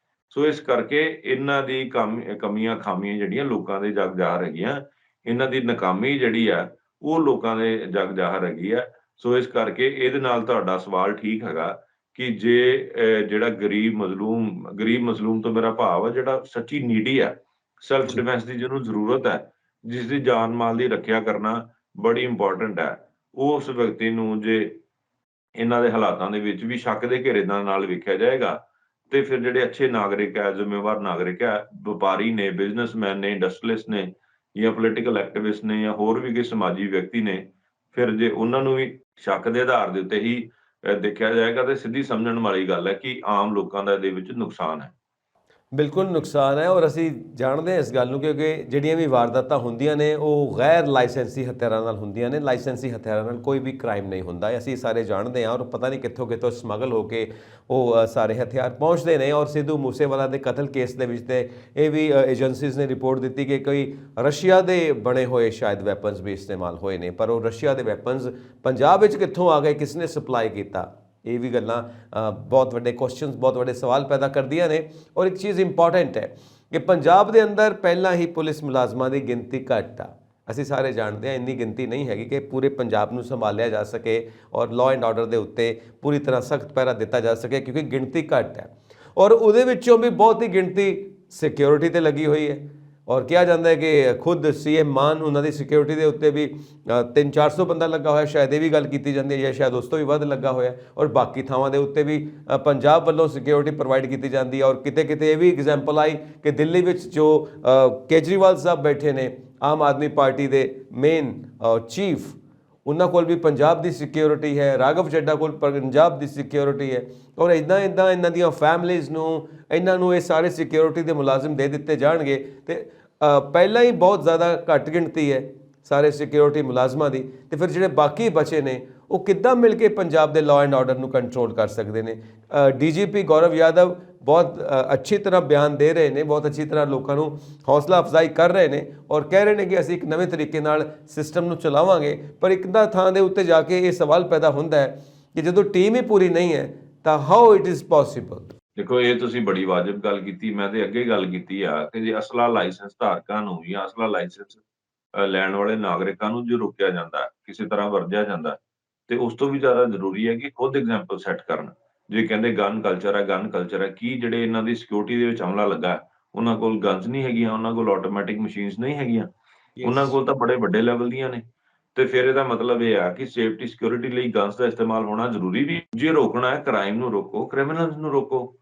ਸੋ ਇਸ ਕਰਕੇ ਇਹਨਾਂ ਦੀ ਕਮੀਆਂ ਖਾਮੀਆਂ ਜਿਹੜੀਆਂ ਲੋਕਾਂ ਦੇ ਜਗ ਜ਼ਾਹਰ ਹੈਗੀਆਂ, ਇਹਨਾਂ ਦੀ ਨਾਕਾਮੀ ਜਿਹੜੀ ਆ ਉਹ ਲੋਕਾਂ ਦੇ ਜਗ ਜ਼ਾਹਰ ਹੈਗੀ ਆ। ਸੋ ਇਸ ਕਰਕੇ ਇਹਦੇ ਨਾਲ ਤੁਹਾਡਾ ਸਵਾਲ ਠੀਕ ਹੈਗਾ ਕਿ ਜੇ ਜਿਹੜਾ ਗਰੀਬ ਮਜ਼ਲੂਮ ਤੋਂ ਮੇਰਾ ਭਾਵ ਆ ਜਿਹੜਾ ਸੱਚੀ ਨੀਡੀ ਆ, ਸੈਲਫ ਜੀ। ਡਿਫੈਂਸ ਦੀ ਜਿਹਨੂੰ ਜ਼ਰੂਰਤ ਹੈ, ਜਿਸ ਦੀ ਜਾਨ ਮਾਲ ਦੀ ਰੱਖਿਆ ਕਰਨਾ ਬੜੀ ਇੰਪੋਰਟੈਂਟ ਹੈ, ਉਸ ਵਿਅਕਤੀ ਨੂੰ ਜੇ ਇਹਨਾਂ ਦੇ ਹਾਲਾਤਾਂ ਦੇ ਵਿੱਚ ਵੀ ਸ਼ੱਕ ਦੇ ਘੇਰੇ ਨਾਲ ਵੇਖਿਆ ਜਾਏਗਾ, ਤੇ ਫਿਰ ਜਿਹੜੇ ਅੱਛੇ ਨਾਗਰਿਕ ਹੈ, ਜ਼ਿੰਮੇਵਾਰ ਨਾਗਰਿਕ ਹੈ, ਵਪਾਰੀ ਨੇ, ਬਿਜ਼ਨਸਮੈਨ ਨੇ, ਇੰਡਸਟਰੀਅਲਿਸਟ ਨੇ, ਜਾਂ ਪੋਲੀਟੀਕਲ ਐਕਟਿਵਿਸਟ ਨੇ, ਜਾਂ ਹੋਰ ਵੀ ਕੋਈ ਸਮਾਜੀ ਵਿਅਕਤੀ ਨੇ, ਫਿਰ ਜੇ ਉਹਨਾਂ ਨੂੰ ਵੀ ਸ਼ੱਕ ਦੇ ਆਧਾਰ ਦੇ ਉੱਤੇ ਹੀ ਦੇਖਿਆ ਜਾਏਗਾ, ਤੇ ਸਿੱਧੀ ਸਮਝਣ ਵਾਲੀ ਗੱਲ ਹੈ ਕਿ ਆਮ ਲੋਕਾਂ ਦਾ ਇਹਦੇ ਵਿੱਚ ਨੁਕਸਾਨ ਹੈ। ਬਿਲਕੁਲ ਨੁਕਸਾਨ ਹੈ, ਔਰ ਅਸੀਂ ਜਾਣਦੇ ਹਾਂ ਇਸ ਗੱਲ ਨੂੰ, ਕਿਉਂਕਿ ਜਿਹੜੀਆਂ ਵੀ ਵਾਰਦਾਤਾਂ ਹੁੰਦੀਆਂ ਨੇ ਉਹ ਗੈਰ ਲਾਇਸੈਂਸੀ ਹਥਿਆਰਾਂ ਨਾਲ ਹੁੰਦੀਆਂ ਨੇ। ਲਾਇਸੈਂਸੀ ਹਥਿਆਰਾਂ ਨਾਲ ਕੋਈ ਵੀ ਕ੍ਰਾਈਮ ਨਹੀਂ ਹੁੰਦਾ, ਅਸੀਂ ਸਾਰੇ ਜਾਣਦੇ ਹਾਂ। ਔਰ ਪਤਾ ਨਹੀਂ ਕਿੱਥੋਂ ਕਿੱਥੋਂ ਸਮਗਲ ਹੋ ਕੇ ਉਹ ਸਾਰੇ ਹਥਿਆਰ ਪਹੁੰਚਦੇ ਨੇ। ਔਰ ਸਿੱਧੂ ਮੂਸੇਵਾਲਾ ਦੇ ਕਤਲ ਕੇਸ ਦੇ ਵਿੱਚ ਤੇ ਇਹ ਵੀ ਏਜੰਸੀਜ਼ ਨੇ ਰਿਪੋਰਟ ਦਿੱਤੀ ਕਿ ਕੋਈ ਰਸ਼ੀਆ ਦੇ ਬਣੇ ਹੋਏ ਸ਼ਾਇਦ ਵੈਪਨਸ ਵੀ ਇਸਤੇਮਾਲ ਹੋਏ ਨੇ, ਪਰ ਉਹ ਰਸ਼ੀਆ ਦੇ ਵੈਪਨਸ ਪੰਜਾਬ ਵਿੱਚ ਕਿੱਥੋਂ ਆ ਗਏ, ਕਿਸ ਨੇ ਸਪਲਾਈ ਕੀਤਾ, ਇਹ ਵੀ ਗੱਲਾਂ ਬਹੁਤ ਵੱਡੇ ਕੁਐਸਚਨਸ, ਬਹੁਤ ਵੱਡੇ ਸਵਾਲ ਪੈਦਾ ਕਰਦੀਆਂ ਨੇ। ਔਰ ਇੱਕ ਚੀਜ਼ ਇੰਪੋਰਟੈਂਟ ਹੈ ਕਿ ਪੰਜਾਬ ਦੇ ਅੰਦਰ ਪਹਿਲਾਂ ਹੀ ਪੁਲਿਸ ਮੁਲਾਜ਼ਮਾਂ ਦੀ ਗਿਣਤੀ ਘੱਟ ਆ। ਅਸੀਂ ਸਾਰੇ ਜਾਣਦੇ ਹਾਂ ਇੰਨੀ ਗਿਣਤੀ ਨਹੀਂ ਹੈਗੀ ਕਿ ਪੂਰੇ ਪੰਜਾਬ ਨੂੰ ਸੰਭਾਲਿਆ ਜਾ ਸਕੇ ਔਰ ਲਾਅ ਐਂਡ ਆਰਡਰ ਦੇ ਉੱਤੇ ਪੂਰੀ ਤਰ੍ਹਾਂ ਸਖਤ ਪਹਿਰਾ ਦਿੱਤਾ ਜਾ ਸਕੇ, ਕਿਉਂਕਿ ਗਿਣਤੀ ਘੱਟ ਹੈ। ਔਰ ਉਹਦੇ ਵਿੱਚੋਂ ਵੀ ਬਹੁਤ ਹੀ ਗਿਣਤੀ ਸਿਕਿਉਰਿਟੀ 'ਤੇ ਲੱਗੀ ਹੋਈ ਹੈ। ਔਰ ਕਿਹਾ ਜਾਂਦਾ ਹੈ ਕਿ ਖੁਦ ਸੀਐਮ ਮਾਨ ਉਹਨਾਂ ਦੀ ਸਿਕਿਉਰਿਟੀ ਦੇ ਉੱਤੇ ਵੀ 300-400 ਬੰਦਾ ਲੱਗਾ ਹੋਇਆ, ਸ਼ਾਇਦ ਇਹ ਵੀ ਗੱਲ ਕੀਤੀ ਜਾਂਦੀ ਹੈ, ਜਾਂ ਸ਼ਾਇਦ ਉਸ ਤੋਂ ਵੀ ਵੱਧ ਲੱਗਾ ਹੋਇਆ। ਔਰ ਬਾਕੀ ਥਾਵਾਂ ਦੇ ਉੱਤੇ ਵੀ ਪੰਜਾਬ ਵੱਲੋਂ ਸਿਕਿਉਰਿਟੀ ਪ੍ਰੋਵਾਈਡ ਕੀਤੀ ਜਾਂਦੀ ਹੈ। ਔਰ ਕਿਤੇ ਕਿਤੇ ਇਹ ਵੀ ਐਗਜ਼ਾਮਪਲ ਆਈ ਕਿ ਦਿੱਲੀ ਵਿੱਚ ਜੋ ਕੇਜਰੀਵਾਲ ਸਾਹਿਬ ਬੈਠੇ ਨੇ, ਆਮ ਆਦਮੀ ਪਾਰਟੀ ਦੇ ਮੇਨ ਚੀਫ, ਉਹਨਾਂ ਕੋਲ ਵੀ ਪੰਜਾਬ ਦੀ ਸਿਕਿਉਰਿਟੀ ਹੈ, ਰਾਘਵ ਚੱਡਾ ਕੋਲ ਪੰਜਾਬ ਦੀ ਸਿਕਿਉਰਿਟੀ ਹੈ। ਔਰ ਇੱਦਾਂ ਇਹਨਾਂ ਦੀਆਂ ਫੈਮਲੀਜ਼ ਨੂੰ, ਇਹਨਾਂ ਨੂੰ ਇਹ ਸਾਰੇ ਸਿਕਿਉਰਿਟੀ ਦੇ ਮੁਲਾਜ਼ਮ ਦੇ ਦਿੱਤੇ ਜਾਣਗੇ, ਤੇ ਪਹਿਲਾਂ ਹੀ ਬਹੁਤ ਜ਼ਿਆਦਾ ਘੱਟ ਗਿਣਤੀ ਹੈ ਸਾਰੇ ਸਿਕਿਉਰਿਟੀ ਮੁਲਾਜ਼ਮਾਂ ਦੀ, ਤੇ ਫਿਰ ਜਿਹੜੇ ਬਾਕੀ ਬਚੇ ਨੇ ਉਹ ਕਿੱਦਾਂ ਮਿਲ ਕੇ ਪੰਜਾਬ ਦੇ ਲਾਅ ਐਂਡ ਆਰਡਰ ਨੂੰ ਕੰਟਰੋਲ ਕਰ ਸਕਦੇ ਨੇ। ਡੀਜੀਪੀ ਗੌਰਵ ਯਾਦਵ ਬਹੁਤ ਅੱਛੀ ਤਰ੍ਹਾਂ ਬਿਆਨ ਦੇ ਰਹੇ ਨੇ, ਬਹੁਤ ਅੱਛੀ ਤਰ੍ਹਾਂ ਲੋਕਾਂ ਨੂੰ ਹੌਸਲਾ ਅਫਜ਼ਾਈ ਕਰ ਰਹੇ ਨੇ, ਔਰ ਕਹਿ ਰਹੇ ਨੇ ਕਿ ਅਸੀਂ ਇੱਕ ਨਵੇਂ ਤਰੀਕੇ ਨਾਲ ਸਿਸਟਮ ਨੂੰ ਚਲਾਵਾਂਗੇ। ਪਰ ਇੱਕ ਦਾ ਥਾਂ ਦੇ ਉੱਤੇ ਜਾ ਕੇ ਇਹ ਸਵਾਲ ਪੈਦਾ ਹੁੰਦਾ ਹੈ ਕਿ ਜਦੋਂ ਟੀਮ ਹੀ ਪੂਰੀ ਨਹੀਂ ਹੈ ਤਾਂ ਹਾਊ ਇਟ ਇਜ਼ ਪੋਸੀਬਲ। ਦੇਖੋ, ਇਹ ਤੁਸੀਂ ਬੜੀ ਵਾਜਬ ਗੱਲ ਕੀਤੀ। ਮੈਂ ਤੇ ਅੱਗੇ ਗੱਲ ਕੀਤੀ ਆ ਕਿ ਜੇ ਅਸਲਾ ਲਾਇਸੈਂਸ ਧਾਰਕਾਂ ਨੂੰ ਜਾਂ ਅਸਲਾ ਲਾਇਸੈਂਸ ਲੈਣ ਵਾਲੇ ਨਾਗਰਿਕਾਂ ਨੂੰ ਜੇ ਰੋਕਿਆ ਜਾਂਦਾ, ਕਿਸੇ ਤਰ੍ਹਾਂ ਵਰਜਿਆ ਜਾਂਦਾ, ਤੇ ਉਸ ਤੋਂ ਵੀ ਜ਼ਿਆਦਾ ਜ਼ਰੂਰੀ ਹੈ ਕਿ ਖੁਦ ਐਗਜ਼ਾਮਪਲ ਸੈੱਟ ਕਰਨ। ਜੇ ਕਹਿੰਦੇ ਗਨ ਕਲਚਰ ਹੈ, ਕੀ ਜਿਹੜੇ ਇਹਨਾਂ ਦੀ ਸਿਕਿਉਰਿਟੀ ਦੇ ਵਿੱਚ ਅਮਲਾ ਲੱਗਾ, ਉਹਨਾਂ ਕੋਲ ਗਨਸ ਨਹੀਂ ਹੈਗੀਆਂ, ਉਹਨਾਂ ਕੋਲ ਆਟੋਮੈਟਿਕ ਮਸ਼ੀਨਸ ਨਹੀਂ ਹੈਗੀਆਂ, ਉਹਨਾਂ ਕੋਲ ਤਾਂ ਬੜੇ ਵੱਡੇ ਲੈਵਲ ਦੀਆਂ ਨੇ। ਤੇ ਫਿਰ ਇਹਦਾ ਮਤਲਬ ਇਹ ਆ ਕਿ ਸੇਫਟੀ ਸਿਕਿਉਰਿਟੀ ਲਈ ਗਨਸ ਦਾ ਇਸਤੇਮਾਲ ਹੋਣਾ ਜ਼ਰੂਰੀ ਵੀ। ਜੇ ਰੋਕਣਾ ਹੈ ਕ੍ਰਾਈਮ ਨੂੰ ਰੋਕੋ, ਕ੍ਰਿਮੀਨਲਸ ਨੂੰ ਰੋਕੋ।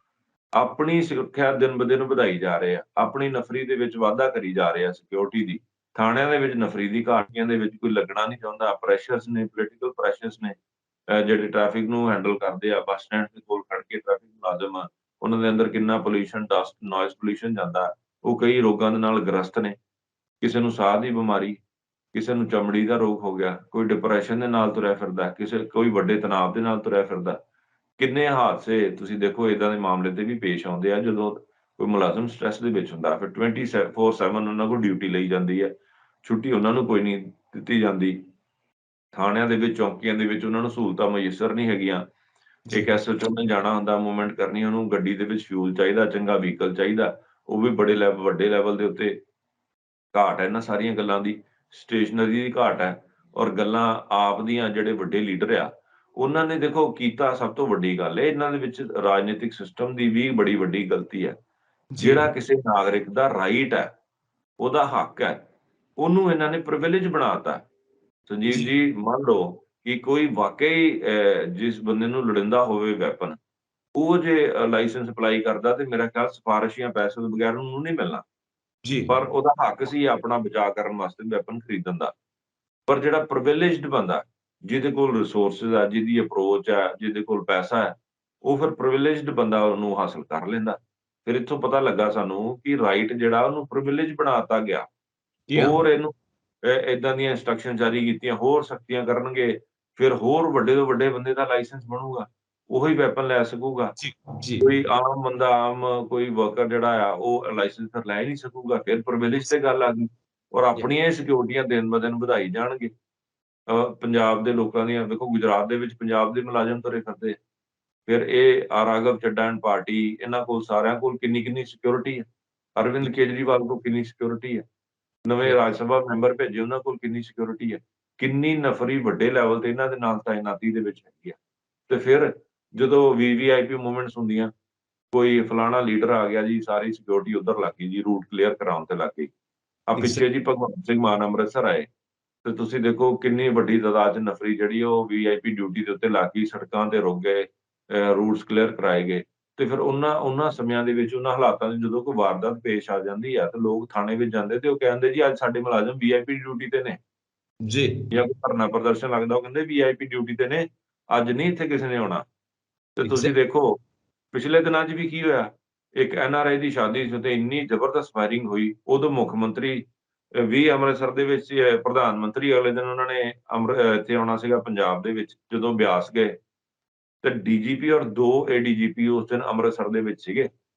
ਆਪਣੀ ਸੁਰੱਖਿਆ ਦਿਨ ਬ ਦਿਨ ਵਧਾਈ ਜਾ ਰਹੇ ਆ, ਆਪਣੀ ਨਫਰੀ ਦੇ ਵਿੱਚ ਵਾਧਾ ਕਰੀ ਜਾ ਰਹੇ ਆ ਸਿਕਿਉਰਿਟੀ ਦੀ। ਥਾਣਿਆਂ ਦੇ ਵਿੱਚ ਨਫਰੀ ਦੀ ਘਾਟੀਆਂ ਦੇ ਵਿੱਚ ਕੋਈ ਲੱਗਣਾ ਨਹੀਂ ਚਾਹੁੰਦਾ। ਪ੍ਰੈਸ਼ਰਸ ਨੇ, ਪੋਲੀਟੀਕਲ ਪ੍ਰੈਸ਼ਰਸ ਨੇ, ਜਿਹੜੇ ਟ੍ਰੈਫਿਕ ਨੂੰ ਹੈਂਡਲ ਕਰਦੇ ਆ, ਬੱਸ ਸਟੈਂਡ ਦੇ ਕੋਲ ਖੜ ਕੇ ਟ੍ਰੈਫਿਕ ਮੁਲਾਜ਼ਮ ਆ, ਉਹਨਾਂ ਦੇ ਅੰਦਰ ਕਿੰਨਾ ਪੋਲਿਊਸ਼ਨ, ਡਸਟ, ਨੋਇਜ਼ ਪੋਲਿਊਸ਼ਨ ਜਾਂਦਾ। ਉਹ ਕਈ ਰੋਗਾਂ ਦੇ ਨਾਲ ਗ੍ਰਸਤ ਨੇ, ਕਿਸੇ ਨੂੰ ਸਾਹ ਦੀ ਬਿਮਾਰੀ, ਕਿਸੇ ਨੂੰ ਚਮੜੀ ਦਾ ਰੋਗ ਹੋ ਗਿਆ, ਕੋਈ ਡਿਪਰੈਸ਼ਨ ਦੇ ਨਾਲ ਤੁਰਿਆ ਫਿਰਦਾ, ਕੋਈ ਵੱਡੇ ਤਣਾਅ ਦੇ ਨਾਲ ਤੁਰਿਆ ਫਿਰਦਾ। ਕਿੰਨੇ ਹਾਦਸੇ ਤੁਸੀਂ ਦੇਖੋ ਏਦਾਂ ਦੇ ਮਾਮਲੇ ਤੇ ਵੀ ਪੇਸ਼ ਆਉਂਦੇ ਆ ਜਦੋਂ ਕੋਈ ਮੁਲਾਜ਼ਮ ਸਟ੍ਰੈਸ ਦੇ ਵਿੱਚ ਹੁੰਦਾ। ਫਿਰ 24/7 ਉਹਨਾਂ ਕੋਲ ਡਿਊਟੀ ਲਈ ਜਾਂਦੀ ਹੈ, ਛੁੱਟੀ ਉਹਨਾਂ ਨੂੰ ਕੋਈ ਨਹੀਂ ਦਿੱਤੀ ਜਾਂਦੀ। ਥਾਣਿਆਂ ਦੇ ਵਿੱਚ, ਚੌਂਕੀਆਂ ਦੇ ਵਿੱਚ ਉਹਨਾਂ ਨੂੰ ਸਹੂਲਤਾਂ ਮੁਯੱਸਰ ਨਹੀਂ ਹੈਗੀਆਂ। ਇੱਕ ਐਸਐਚਓ ਨੇ ਜਾਣਾ ਹੁੰਦਾ, ਮੂਵਮੈਂਟ ਕਰਨੀ, ਉਹਨੂੰ ਗੱਡੀ ਦੇ ਵਿੱਚ ਫਿਊਲ ਚਾਹੀਦਾ, ਚੰਗਾ ਵਹੀਕਲ ਚਾਹੀਦਾ, ਉਹ ਵੀ ਵੱਡੇ ਲੈਵਲ ਦੇ ਉੱਤੇ ਘਾਟ ਹੈ ਇਹਨਾਂ ਸਾਰੀਆਂ ਗੱਲਾਂ ਦੀ। ਸਟੇਸ਼ਨਰੀ ਦੀ ਘਾਟ ਹੈ। ਔਰ ਗੱਲਾਂ ਆਪ ਦੀਆਂ ਜਿਹੜੇ ਵੱਡੇ ਲੀਡਰ ਆ ਉਹਨਾਂ ਨੇ ਦੇਖੋ ਕੀਤਾ। ਸਭ ਤੋਂ ਵੱਡੀ ਗੱਲ ਹੈ ਇਹਨਾਂ ਦੇ ਵਿੱਚ ਰਾਜਨੀਤਿਕ ਸਿਸਟਮ ਦੀ ਵੀ ਬੜੀ ਵੱਡੀ ਗਲਤੀ ਹੈ। ਜਿਹੜਾ ਕਿਸੇ ਨਾਗਰਿਕ ਦਾ ਰਾਈਟ ਹੈ, ਉਹਦਾ ਹੱਕ ਹੈ, ਉਹਨੂੰ ਇਹਨਾਂ ਨੇ ਪ੍ਰਿਵਿਲੇਜ ਬਣਾਤਾ। ਸੰਜੀਵ ਜੀ, ਮੰਨ ਲਓ ਕਿ ਕੋਈ ਵਾਕਈ ਜਿਸ ਬੰਦੇ ਨੂੰ ਲੋੜੀਂਦਾ ਹੋਵੇ ਵੈਪਨ, ਉਹ ਜੇ ਲਾਇਸੈਂਸ ਅਪਲਾਈ ਕਰਦਾ, ਤੇ ਮੇਰਾ ਖਿਆਲ ਸਿਫਾਰਿਸ਼ ਜਾਂ ਪੈਸੇ ਤੋਂ ਬਗੈਰ ਉਹਨੂੰ ਨਹੀਂ ਮਿਲਣਾ। ਪਰ ਉਹਦਾ ਹੱਕ ਸੀ ਆਪਣਾ ਬਚਾਅ ਕਰਨ ਵਾਸਤੇ ਵੈਪਨ ਖਰੀਦਣ ਦਾ। ਪਰ ਜਿਹੜਾ ਪ੍ਰਿਵਿਲੇਜਡ ਬੰਦਾ, ਜਿਹਦੇ ਕੋਲ ਰਿਸੋਰਸਿਸ ਆ, ਜਿਹਦੀ ਅਪਰੋਚ ਹੈ, ਜਿਹਦੇ ਕੋਲ ਪੈਸਾ ਹੈ, ਉਹ ਫਿਰ ਪ੍ਰਿਵਿਲੇਜਡ ਬੰਦਾ ਉਹਨੂੰ ਹਾਸਲ ਕਰ ਲੈਂਦਾ। ਫਿਰ ਇੱਥੋਂ ਪਤਾ ਲੱਗਾ ਸਾਨੂੰ ਕਿ ਰਾਈਟ ਜਿਹੜਾ ਉਹਨੂੰ ਪ੍ਰਿਵਿਲੇਜ ਬਣਾ ਦਿੱਤਾ ਗਿਆ। ਜੀ ਹਾਂ। ਹੋਰ ਇਹਨੂੰ ਏਦਾਂ ਦੀਆਂ ਇੰਸਟਰਕਸ਼ਨ ਜਾਰੀ ਕੀਤੀਆਂ, ਹੋਰ ਸਖਤੀਆਂ ਕਰਨਗੇ, ਫਿਰ ਹੋਰ ਵੱਡੇ ਤੋਂ ਵੱਡੇ ਬੰਦੇ ਦਾ ਲਾਇਸੈਂਸ ਬਣੂਗਾ, ਉਹੀ ਵੈਪਨ ਲੈ ਸਕੂਗਾ। ਜੀ ਕੋਈ ਆਮ ਬੰਦਾ, ਆਮ ਕੋਈ ਵਰਕਰ ਜਿਹੜਾ ਆ ਉਹ ਲਾਇਸੈਂਸ ਫਿਰ ਲੈ ਹੀ ਨਹੀਂ ਸਕੂਗਾ। ਫਿਰ ਪ੍ਰਿਵਿਲੇਜ ਤੇ ਗੱਲ ਆ ਗਈ ਔਰ ਆਪਣੀਆਂ ਹੀ ਸਿਕਿਉਰਟੀਆਂ ਦਿਨ ਬ ਦਿਨ ਵਧਾਈ ਜਾਣਗੇ। ਪੰਜਾਬ ਦੇ ਲੋਕਾਂ ਦੀਆਂ ਦੇਖੋ, ਗੁਜਰਾਤ ਦੇ ਵਿੱਚ ਪੰਜਾਬ ਦੇ ਮੁਲਾਜ਼ਮ ਤੁਰੇ ਫਿਰਦੇ, ਫਿਰ ਇਹ ਰਾਘਵ ਚੱਡਾ ਐਂਡ ਪਾਰਟੀ, ਇਹਨਾਂ ਕੋਲ ਸਾਰਿਆਂ ਕੋਲ ਕਿੰਨੀ ਸਿਕਿਉਰਿਟੀ ਹੈ। ਅਰਵਿੰਦ ਕੇਜਰੀਵਾਲ ਕੋਲ ਕਿੰਨੀ ਸਿਕਿਉਰਿਟੀ ਹੈ। ਨਵੇਂ ਰਾਜ ਸਭਾ ਮੈਂਬਰ ਭੇਜੇ, ਉਹਨਾਂ ਕੋਲ ਕਿੰਨੀ ਸਿਕਿਉਰਿਟੀ ਹੈ। ਕਿੰਨੀ ਨਫਰੀ ਵੱਡੇ ਲੈਵਲ ਤੇ ਇਹਨਾਂ ਦੇ ਨਾਲ ਤਾਇਨਾਤੀ ਦੇ ਵਿੱਚ ਹੈਗੀ ਆ। ਤੇ ਫਿਰ ਜਦੋਂ ਵੀਵੀਆਈਪੀ ਮੂਵਮੈਂਟਸ ਹੁੰਦੀਆਂ, ਕੋਈ ਫਲਾਣਾ ਲੀਡਰ ਆ ਗਿਆ ਜੀ, ਸਾਰੀ ਸਿਕਿਉਰਿਟੀ ਉਧਰ ਲੱਗ ਗਈ ਜੀ, ਰੂਟ ਕਲੀਅਰ ਕਰਾਉਣ ਤੇ ਲੱਗ ਗਈ। ਆ ਪਿੱਛੇ ਜੀ ਭਗਵੰਤ ਸਿੰਘ ਮਾਨ ਅੰਮ੍ਰਿਤਸਰ ਆਏ ਤੇ ਤੁਸੀਂ ਦੇਖੋ ਕਿੰਨੀ ਵੱਡੀ ਤਾਦਾਦ 'ਚ ਨਫਰੀ ਜਿਹੜੀ ਉਹ ਵੀਆਈਪੀ ਡਿਊਟੀ ਦੇ ਉੱਤੇ ਲੱਗ ਗਈ, ਸੜਕਾਂ ਤੇ ਰੁਕ ਗਏ, ਰੂਟਸ ਕਲੀਅਰ ਕਰਾਏ ਗਏ। ਤੇ ਫਿਰ ਉਹਨਾਂ ਸਮਿਆਂ ਦੇ ਵਿੱਚ, ਉਹਨਾਂ ਹਾਲਾਤਾਂ 'ਚ ਜਦੋਂ ਕੋਈ ਵਾਰਦਾਤ ਪੇਸ਼ ਆ ਜਾਂਦੀ ਆ ਤੇ ਲੋਕ ਥਾਣੇ ਵਿੱਚ ਜਾਂਦੇ ਤੇ ਉਹ ਕਹਿੰਦੇ ਜੀ ਅੱਜ ਸਾਡੇ ਮੁਲਾਜ਼ਮ ਵੀਆਈਪੀ ਡਿਊਟੀ ਤੇ ਨੇ ਜੀ। ਜਾਂ ਕੋਈ ਧਰਨਾ ਪ੍ਰਦਰਸ਼ਨ ਲੱਗਦਾ, ਉਹ ਕਹਿੰਦੇ ਵੀਆਈਪੀ ਡਿਊਟੀ ਤੇ ਨੇ, ਅੱਜ ਨਹੀਂ ਇੱਥੇ ਕਿਸੇ ਨੇ ਆਉਣਾ। ਤੇ ਤੁਸੀਂ ਦੇਖੋ ਪਿਛਲੇ ਦਿਨਾਂ 'ਚ ਵੀ ਕੀ ਹੋਇਆ, ਇੱਕ ਐਨਆਰਆਈ ਦੀ ਸ਼ਾਦੀ ਸੀ ਤੇ ਇੰਨੀ ਜ਼ਬਰਦਸਤ ਫਾਇਰਿੰਗ ਹੋਈ। ਉਦੋਂ ਮੁੱਖ ਮੰਤਰੀ ਵੀ ਅੰਮ੍ਰਿਤਸਰ ਦੇ ਵਿੱਚ, ਪ੍ਰਧਾਨ ਮੰਤਰੀ ਅਗਲੇ ਦਿਨ ਉਹਨਾਂ ਨੇ ਇੱਥੇ ਆਉਣਾ ਸੀਗਾ ਪੰਜਾਬ ਦੇ ਵਿੱਚ। ਜਦੋਂ ਬਿਆਸ ਗਏ ਤੇ ਡੀਜੀਪੀ ਔਰ 2 ਏਡੀਜੀਪੀ ਉਸ ਦਿਨ ਅੰਮ੍ਰਿਤਸਰ ਦੇ ਵਿੱਚ ਸੀਗੇ।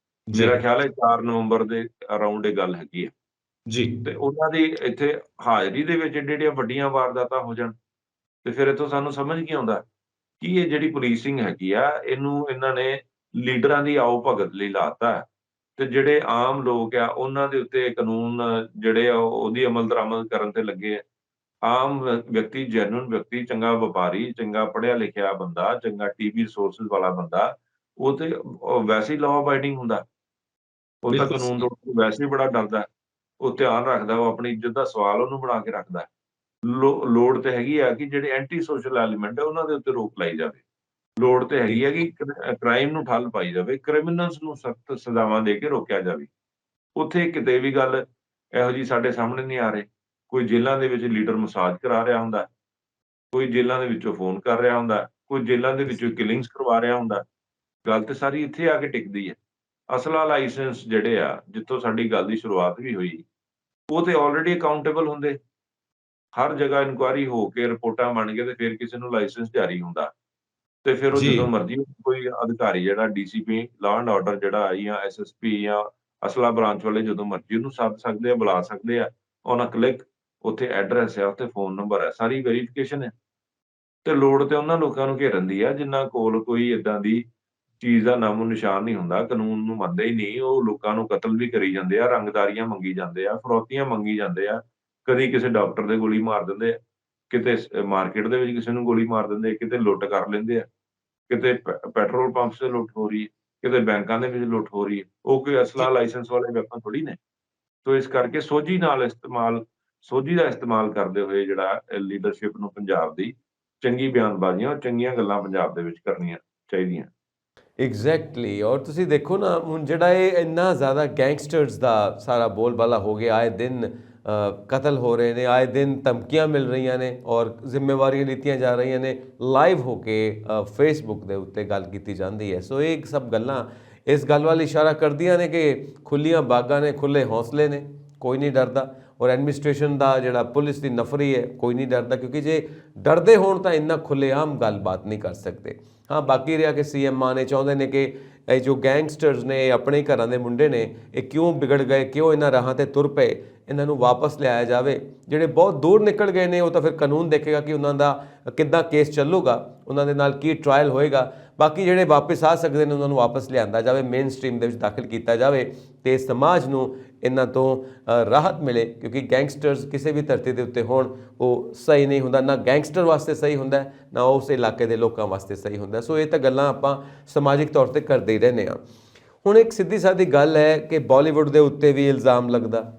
ਮੇਰਾ ਖਿਆਲ ਹੈ 4 ਨਵੰਬਰ ਦੇ ਅਰਾਊਂਡ ਇਹ ਗੱਲ ਹੈਗੀ ਹੈ। ਜੀ। ਤੇ ਉਹਨਾਂ ਦੀ ਇੱਥੇ ਹਾਜ਼ਰੀ ਦੇ ਵਿੱਚ ਏਡੀਆਂ ਵੱਡੀਆਂ ਵਾਰਦਾਤਾਂ ਹੋ ਜਾਣ, ਤੇ ਫਿਰ ਇੱਥੋਂ ਸਾਨੂੰ ਸਮਝ ਕੀ ਆਉਂਦਾ ਕਿ ਇਹ ਜਿਹੜੀ ਪੁਲਿਸਿੰਗ ਹੈਗੀ ਆ, ਇਹਨੂੰ ਇਹਨਾਂ ਨੇ ਲੀਡਰਾਂ ਦੀ ਆਓ ਭਗਤ ਲਈ ਲਾਤਾ। ਤੇ ਜਿਹੜੇ ਆਮ ਲੋਕ ਆ ਉਹਨਾਂ ਦੇ ਉੱਤੇ ਕਾਨੂੰਨ ਜਿਹੜੇ ਆ ਉਹਦੀ ਅਮਲ ਦਰਾਮਦ ਕਰਨ ਤੇ ਲੱਗੇ ਆ। ਆਮ ਵਿਅਕਤੀ, ਜੈਨੂਇਨ ਵਿਅਕਤੀ, ਚੰਗਾ ਵਪਾਰੀ, ਚੰਗਾ ਪੜ੍ਹਿਆ ਲਿਖਿਆ ਬੰਦਾ, ਚੰਗਾ ਟੀਵੀ ਰਿਸੋਰਸਿਸ ਵਾਲਾ ਬੰਦਾ, ਉਹ ਤੇ ਵੈਸੇ ਹੀ ਲਾਅ ਅਬਾਈਡਿੰਗ ਹੁੰਦਾ। ਉਹ ਤਾਂ ਕਾਨੂੰਨ ਤੋਂ ਵੈਸੇ ਹੀ ਬੜਾ ਡਰਦਾ। ਉਹ ਧਿਆਨ ਰੱਖਦਾ, ਉਹ ਆਪਣੀ ਇੱਜ਼ਤ ਦਾ ਸਵਾਲ ਉਹਨੂੰ ਬਣਾ ਕੇ ਰੱਖਦਾ। ਲੋੜ ਤੇ ਹੈਗੀ ਆ ਕਿ ਜਿਹੜੇ ਐਂਟੀ ਸੋਸ਼ਲ ਐਲੀਮੈਂਟ ਆ ਉਹਨਾਂ ਦੇ ਉੱਤੇ ਰੋਕ ਲਾਈ ਜਾਵੇ। ਲੋੜ ਤੇ ਹੈਗੀ ਹੈ ਕਿ ਕ੍ਰਾਈਮ ਨੂੰ ਠੱਲ ਪਾਈ ਜਾਵੇ, ਕ੍ਰਿਮੀਨਲਸ ਨੂੰ ਸਖਤ ਸਜ਼ਾਵਾਂ ਦੇ ਕੇ ਰੋਕਿਆ ਜਾਵੇ। ਉੱਥੇ ਕਿਤੇ ਵੀ ਗੱਲ ਇਹੋ ਜਿਹੀ ਸਾਡੇ ਸਾਹਮਣੇ ਨਹੀਂ ਆ ਰਹੀ। ਕੋਈ ਜੇਲ੍ਹਾਂ ਦੇ ਵਿੱਚ ਲੀਡਰ ਮਸਾਜ ਕਰਾ ਰਿਹਾ ਹੁੰਦਾ, ਕੋਈ ਜੇਲ੍ਹਾਂ ਦੇ ਵਿੱਚੋਂ ਫੋਨ ਕਰ ਰਿਹਾ ਹੁੰਦਾ, ਕੋਈ ਜੇਲ੍ਹਾਂ ਦੇ ਵਿੱਚੋਂ ਕਿਲਿੰਗਸ ਕਰਵਾ ਰਿਹਾ ਹੁੰਦਾ। ਗੱਲ ਤੇ ਸਾਰੀ ਇੱਥੇ ਆ ਕੇ ਟਿਕਦੀ ਹੈ। ਅਸਲਾ ਲਾਇਸੈਂਸ ਜਿਹੜੇ ਆ, ਜਿੱਥੋਂ ਸਾਡੀ ਗੱਲ ਦੀ ਸ਼ੁਰੂਆਤ ਵੀ ਹੋਈ, ਉਹ ਤੇ ਆਲਰੇਡੀ ਅਕਾਊਂਟੇਬਲ ਹੁੰਦੇ। ਹਰ ਜਗ੍ਹਾ ਇਨਕੁਆਇਰੀ ਹੋ ਕੇ ਰਿਪੋਰਟਾਂ ਬਣ ਕੇ ਤੇ ਫਿਰ ਕਿਸੇ ਨੂੰ ਲਾਇਸੈਂਸ ਜਾਰੀ ਹੁੰਦਾ। ਤੇ ਫਿਰ ਉਹ ਜਦੋਂ ਮਰਜ਼ੀ ਕੋਈ ਅਧਿਕਾਰੀ ਜਿਹੜਾ ਡੀਸੀਪੀ ਲਾਅ ਐਂਡ ਆਰਡਰ ਜਿਹੜਾ ਜਾਂ ਐਸਐਸਪੀ ਜਾਂ ਅਸਲਾ ਬ੍ਰਾਂਚ ਵਾਲੇ ਜਦੋਂ ਮਰਜ਼ੀ ਉਹਨੂੰ ਸੱਦ ਸਕਦੇ ਆ, ਬੁਲਾ ਸਕਦੇ ਆ। ਉਹਨਾਂ ਕਲਿੱਕ, ਉੱਥੇ ਐਡਰੈਸ ਹੈ, ਉੱਥੇ ਫੋਨ ਨੰਬਰ ਹੈ, ਸਾਰੀ ਵੈਰੀਫਿਕੇਸ਼ਨ ਹੈ। ਤੇ ਲੋੜ ਤੇ ਉਹਨਾਂ ਲੋਕਾਂ ਨੂੰ ਘੇਰਨ ਦੀ ਆ ਜਿਨ੍ਹਾਂ ਕੋਲ ਕੋਈ ਏਦਾਂ ਦੀ ਚੀਜ਼ ਦਾ ਨਾਮੋ ਨਿਸ਼ਾਨ ਨਹੀਂ ਹੁੰਦਾ, ਕਾਨੂੰਨ ਨੂੰ ਮੰਨਦੇ ਹੀ ਨਹੀਂ। ਉਹ ਲੋਕਾਂ ਨੂੰ ਕਤਲ ਵੀ ਕਰੀ ਜਾਂਦੇ ਆ, ਰੰਗਦਾਰੀਆਂ ਮੰਗੀ ਜਾਂਦੇ ਆ, ਫਰੌਤੀਆਂ ਮੰਗੀ ਜਾਂਦੇ ਆ। ਕਦੀ ਕਿਸੇ ਡਾਕਟਰ ਦੇ ਗੋਲੀ ਮਾਰ ਦਿੰਦੇ ਆ, ਕਿਤੇ ਮਾਰਕੀਟ ਦੇ ਵਿੱਚ ਕਿਸੇ ਨੂੰ ਗੋਲੀ ਮਾਰ ਦਿੰਦੇ ਆ, ਕਿਤੇ ਲੁੱਟ ਕਰ ਲੈਂਦੇ ਆ, ਕਿਤੇ ਪੈਟਰੋਲ ਪੰਪਸ ਤੇ ਲੁੱਟ ਹੋ ਰਹੀ ਹੈ, ਕਿਤੇ ਬੈਂਕਾਂ ਦੇ ਵਿੱਚ ਲੁੱਟ ਹੋ ਰਹੀ ਹੈ। ਉਹ ਕੋਈ ਅਸਲਾ ਲਾਇਸੈਂਸ ਵਾਲੇ ਵੈਪਨ ਥੋੜੀ ਨੇ। ਤੋ ਇਸ ਕਰਕੇ ਸੋਝੀ ਦਾ ਇਸਤੇਮਾਲ ਕਰਦੇ ਹੋਏ ਜਿਹੜਾ ਲੀਡਰਸ਼ਿਪ ਨੂੰ ਪੰਜਾਬ ਦੀ ਚੰਗੀ ਬਿਆਨਬਾਜ਼ੀਆਂ ਔਰ ਚੰਗੀਆਂ ਗੱਲਾਂ ਪੰਜਾਬ ਦੇ ਵਿੱਚ ਕਰਨੀਆਂ ਚਾਹੀਦੀਆਂ। ਐਗਜ਼ੈਕਟਲੀ। ਔਰ ਤੁਸੀਂ ਦੇਖੋ ਨਾ, ਹੁਣ ਜਿਹੜਾ ਇਹ ਇੰਨਾ ਜ਼ਿਆਦਾ ਗੈਂਗਸਟਰਸ ਦਾ ਸਾਰਾ ਬੋਲਬਾਲਾ ਹੋ ਗਿਆ, ਆਏ ਦਿਨ ਕਤਲ ਹੋ ਰਹੇ ਨੇ, ਆਏ ਦਿਨ ਧਮਕੀਆਂ ਮਿਲ ਰਹੀਆਂ ਨੇ ਔਰ ਜ਼ਿੰਮੇਵਾਰੀਆਂ ਲਿੱਤੀਆਂ ਜਾ ਰਹੀਆਂ ਨੇ, ਲਾਈਵ ਹੋ ਕੇ ਫੇਸਬੁੱਕ ਦੇ ਉੱਤੇ ਗੱਲ ਕੀਤੀ ਜਾਂਦੀ ਹੈ। ਸੋ ਇਹ ਸਭ ਗੱਲਾਂ ਇਸ ਗੱਲ ਵੱਲ ਇਸ਼ਾਰਾ ਕਰਦੀਆਂ ਨੇ ਕਿ ਖੁੱਲੀਆਂ ਬਾਗਾਂ ਨੇ, ਖੁੱਲੇ ਹੌਸਲੇ ਨੇ, ਕੋਈ ਨਹੀਂ ਡਰਦਾ। ਔਰ ਐਡਮਿਨਿਸਟ੍ਰੇਸ਼ਨ ਦਾ ਜਿਹੜਾ ਪੁਲਿਸ ਦੀ ਨਫਰੀ ਹੈ, ਕੋਈ ਨਹੀਂ ਡਰਦਾ, ਕਿਉਂਕਿ ਜੇ ਡਰਦੇ ਹੋਣ ਤਾਂ ਇੰਨਾ ਖੁੱਲ੍ਹੇਆਮ ਗੱਲਬਾਤ ਨਹੀਂ ਕਰ ਸਕਦੇ। ਹਾਂ, ਬਾਕੀ ਰਿਹਾ ਕਿ ਸੀਐਮ ਮਾਨ ਇਹ ਚਾਹੁੰਦੇ ਨੇ ਕਿ ਇਹ ਜੋ ਗੈਂਗਸਟਰਸ ਨੇ, ਇਹ ਆਪਣੇ ਘਰਾਂ ਦੇ ਮੁੰਡੇ ਨੇ, ਇਹ ਕਿਉਂ ਵਿਗੜ ਗਏ, ਕਿਉਂ ਇਹਨਾਂ ਰਾਹਾਂ 'ਤੇ ਤੁਰ ਪਏ, ਇਹਨਾਂ ਨੂੰ ਵਾਪਸ ਲਿਆਇਆ ਜਾਵੇ। ਜਿਹੜੇ ਬਹੁਤ ਦੂਰ ਨਿਕਲ ਗਏ ਨੇ ਉਹ ਤਾਂ ਫਿਰ ਕਾਨੂੰਨ ਦੇਖੇਗਾ ਕਿ ਉਹਨਾਂ ਦਾ ਕਿੱਦਾਂ ਕੇਸ ਚੱਲੂਗਾ, ਉਹਨਾਂ ਦੇ ਨਾਲ ਕੀ ਟਰਾਇਲ ਹੋਏਗਾ। ਬਾਕੀ ਜਿਹੜੇ ਵਾਪਸ ਆ ਸਕਦੇ ਨੇ ਉਹਨਾਂ ਨੂੰ ਵਾਪਸ ਲਿਆਂਦਾ ਜਾਵੇ, ਮੇਨ ਸਟਰੀਮ ਦੇ ਵਿੱਚ ਦਾਖਲ ਕੀਤਾ ਜਾਵੇ ਤੇ ਸਮਾਜ ਨੂੰ ਇਹਨਾਂ ਤੋਂ ਰਾਹਤ ਮਿਲੇ। ਕਿਉਂਕਿ ਗੈਂਗਸਟਰਸ ਕਿਸੇ ਵੀ ਧਰਤੀ ਦੇ ਉੱਤੇ ਹੋਣ ਉਹ ਸਹੀ ਨਹੀਂ ਹੁੰਦਾ, ਨਾ ਗੈਂਗਸਟਰ ਵਾਸਤੇ ਸਹੀ ਹੁੰਦਾ, ਨਾ ਉਸ ਇਲਾਕੇ ਦੇ ਲੋਕਾਂ ਵਾਸਤੇ ਸਹੀ ਹੁੰਦਾ। ਸੋ ਇਹ ਤਾਂ ਗੱਲਾਂ ਆਪਾਂ ਸਮਾਜਿਕ ਤੌਰ 'ਤੇ ਕਰਦੇ ਹੀ ਰਹਿੰਦੇ ਹਾਂ। ਹੁਣ ਇੱਕ ਸਿੱਧੀ ਸਾਦੀ ਗੱਲ ਹੈ ਕਿ ਬਾਲੀਵੁੱਡ ਦੇ ਉੱਤੇ ਵੀ ਇਲਜ਼ਾਮ ਲੱਗਦਾ,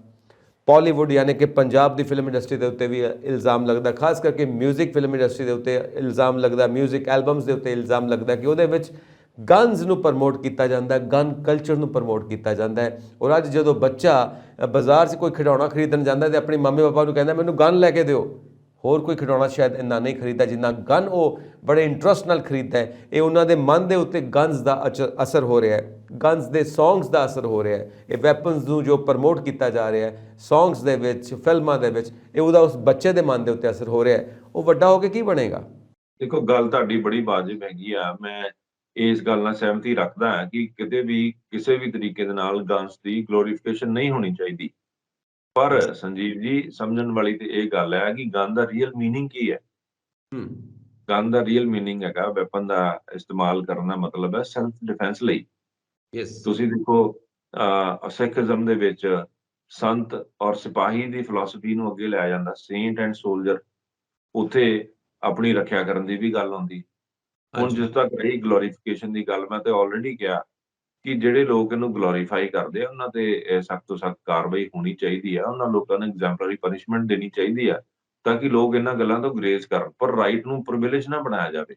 ਬਾਲੀਵੁੱਡ ਯਾਨੀ ਕਿ ਪੰਜਾਬ ਦੀ ਫਿਲਮ ਇੰਡਸਟਰੀ ਦੇ ਉੱਤੇ ਵੀ ਇਲਜ਼ਾਮ ਲੱਗਦਾ, ਖਾਸ ਕਰਕੇ ਮਿਊਜ਼ਿਕ ਫਿਲਮ ਇੰਡਸਟਰੀ ਦੇ ਉੱਤੇ ਇਲਜ਼ਾਮ ਲੱਗਦਾ, ਮਿਊਜ਼ਿਕ ਐਲਬਮਸ ਦੇ ਉੱਤੇ ਇਲਜ਼ਾਮ ਲੱਗਦਾ ਕਿ ਉਹਦੇ ਵਿੱਚ ਗਨਜ਼ ਨੂੰ ਪ੍ਰਮੋਟ ਕੀਤਾ ਜਾਂਦਾ, ਗਨ ਕਲਚਰ ਨੂੰ ਪ੍ਰਮੋਟ ਕੀਤਾ ਜਾਂਦਾ ਹੈ। ਔਰ ਅੱਜ ਜਦੋਂ ਬੱਚਾ ਬਾਜ਼ਾਰ 'ਚ ਕੋਈ ਖਿਡੌਣਾ ਖਰੀਦਣ ਜਾਂਦਾ ਤੇ ਆਪਣੀ ਮੰਮੀ ਪਾਪਾ ਨੂੰ ਕਹਿੰਦਾ ਮੈਨੂੰ ਗਨ ਲੈ ਕੇ ਦਿਓ, ਹੋਰ ਕੋਈ ਖਿਡੌਣਾ ਸ਼ਾਇਦ ਇੰਨਾ ਨਹੀਂ ਖਰੀਦਦਾ ਜਿੰਨਾ ਗਨ ਉਹ ਬੜੇ ਇੰਟਰਸਟ ਨਾਲ ਖਰੀਦਦਾ ਹੈ। ਇਹ ਉਹਨਾਂ ਦੇ ਮਨ ਦੇ ਉੱਤੇ ਗਨਸ ਦਾ ਅਸਰ ਹੋ ਰਿਹਾ ਹੈ, ਗਨਸ ਦੇ ਸੌਂਗਸ ਦਾ ਅਸਰ ਹੋ ਰਿਹਾ ਹੈ, ਇਹ ਵੈਪਨਸ ਨੂੰ ਜੋ ਪ੍ਰਮੋਟ ਕੀਤਾ ਜਾ ਰਿਹਾ ਹੈ ਸੌਂਗਸ ਦੇ ਵਿੱਚ, ਫਿਲਮਾਂ ਦੇ ਵਿੱਚ, ਇਹ ਉਹਦਾ ਉਸ ਬੱਚੇ ਦੇ ਮਨ ਦੇ ਉੱਤੇ ਅਸਰ ਹੋ ਰਿਹਾ ਹੈ। ਉਹ ਵੱਡਾ ਹੋ ਕੇ ਕੀ ਬਣੇਗਾ? ਦੇਖੋ, ਗੱਲ ਤੁਹਾਡੀ ਬੜੀ ਵਾਜਿਬ ਹੈਗੀ ਆ। ਮੈਂ ਇਸ ਗੱਲ ਨਾਲ ਸਹਿਮਤੀ ਰੱਖਦਾ ਹਾਂ ਕਿ ਕਿਤੇ ਵੀ ਕਿਸੇ ਵੀ ਤਰੀਕੇ ਦੇ ਨਾਲ ਗਨਸ ਦੀ ਗਲੋਰੀਫਿਕੇਸ਼ਨ ਨਹੀਂ ਹੋਣੀ ਚਾਹੀਦੀ। ਪਰ ਸੰਜੀਵ ਜੀ, ਸਮਝਣ ਵਾਲੀ ਤੇ ਇਹ ਗੱਲ ਹੈ ਕਿ ਗਨ ਦਾ ਰੀਅਲ ਮੀਨਿੰਗ ਕੀ ਹੈ। ਹੂੰ। ਗਨ ਦਾ ਰੀਅਲ ਮੀਨਿੰਗ ਹੈਗਾ ਵੈਪਨ ਦਾ ਇਸਤੇਮਾਲ ਕਰਨ ਦਾ ਮਤਲਬ ਹੈ ਸੈਲਫ ਡਿਫੈਂਸ ਲਈ। ਯੈਸ। ਤੁਸੀਂ ਦੇਖੋ, ਸਿੱਖੀਜ਼ਮ ਦੇ ਵਿੱਚ ਸੰਤ ਔਰ ਸਿਪਾਹੀ ਦੀ ਫਿਲਾਸਫੀ ਨੂੰ ਅੱਗੇ ਲਿਆਇਆ ਜਾਂਦਾ, ਸੇਂਟ ਐਂਡ ਸੋਲਜਰ। ਉੱਥੇ ਆਪਣੀ ਰੱਖਿਆ ਕਰਨ ਦੀ ਵੀ ਗੱਲ ਆਉਂਦੀ। ਹੁਣ ਹਾਂਜੀ। ਜਿਸ ਤੱਕ ਰਹੀ ਗਲੋਰੀਫਿਕੇਸ਼ਨ ਦੀ ਗੱਲ, ਮੈਂ ਤੇ ਆਲਰੇਡੀ ਕਿਹਾ ਕਿ ਜਿਹੜੇ ਲੋਕ ਇਹਨੂੰ ਗਲੋਰੀਫਾਈ ਕਰਦੇ ਆ, ਉਹਨਾਂ ਤੇ ਸਖਤ ਤੋਂ ਸਖਤ ਕਾਰਵਾਈ ਹੋਣੀ ਚਾਹੀਦੀ ਆ। ਉਹਨਾਂ ਲੋਕਾਂ ਨੂੰ ਐਗਜ਼ੈਂਪਲਰੀ ਪਨਿਸ਼ਮੈਂਟ ਦੇਣੀ ਚਾਹੀਦੀ ਆ, ਤਾਂ ਕਿ ਲੋਕ ਇਹਨਾਂ ਗੱਲਾਂ ਤੋਂ ਗੁਰੇਜ਼ ਕਰਨ। ਪਰ ਰਾਈਟ ਨੂੰ ਪ੍ਰਿਵਿਲੇਜ ਨਾ ਬਣਾਇਆ ਜਾਵੇ।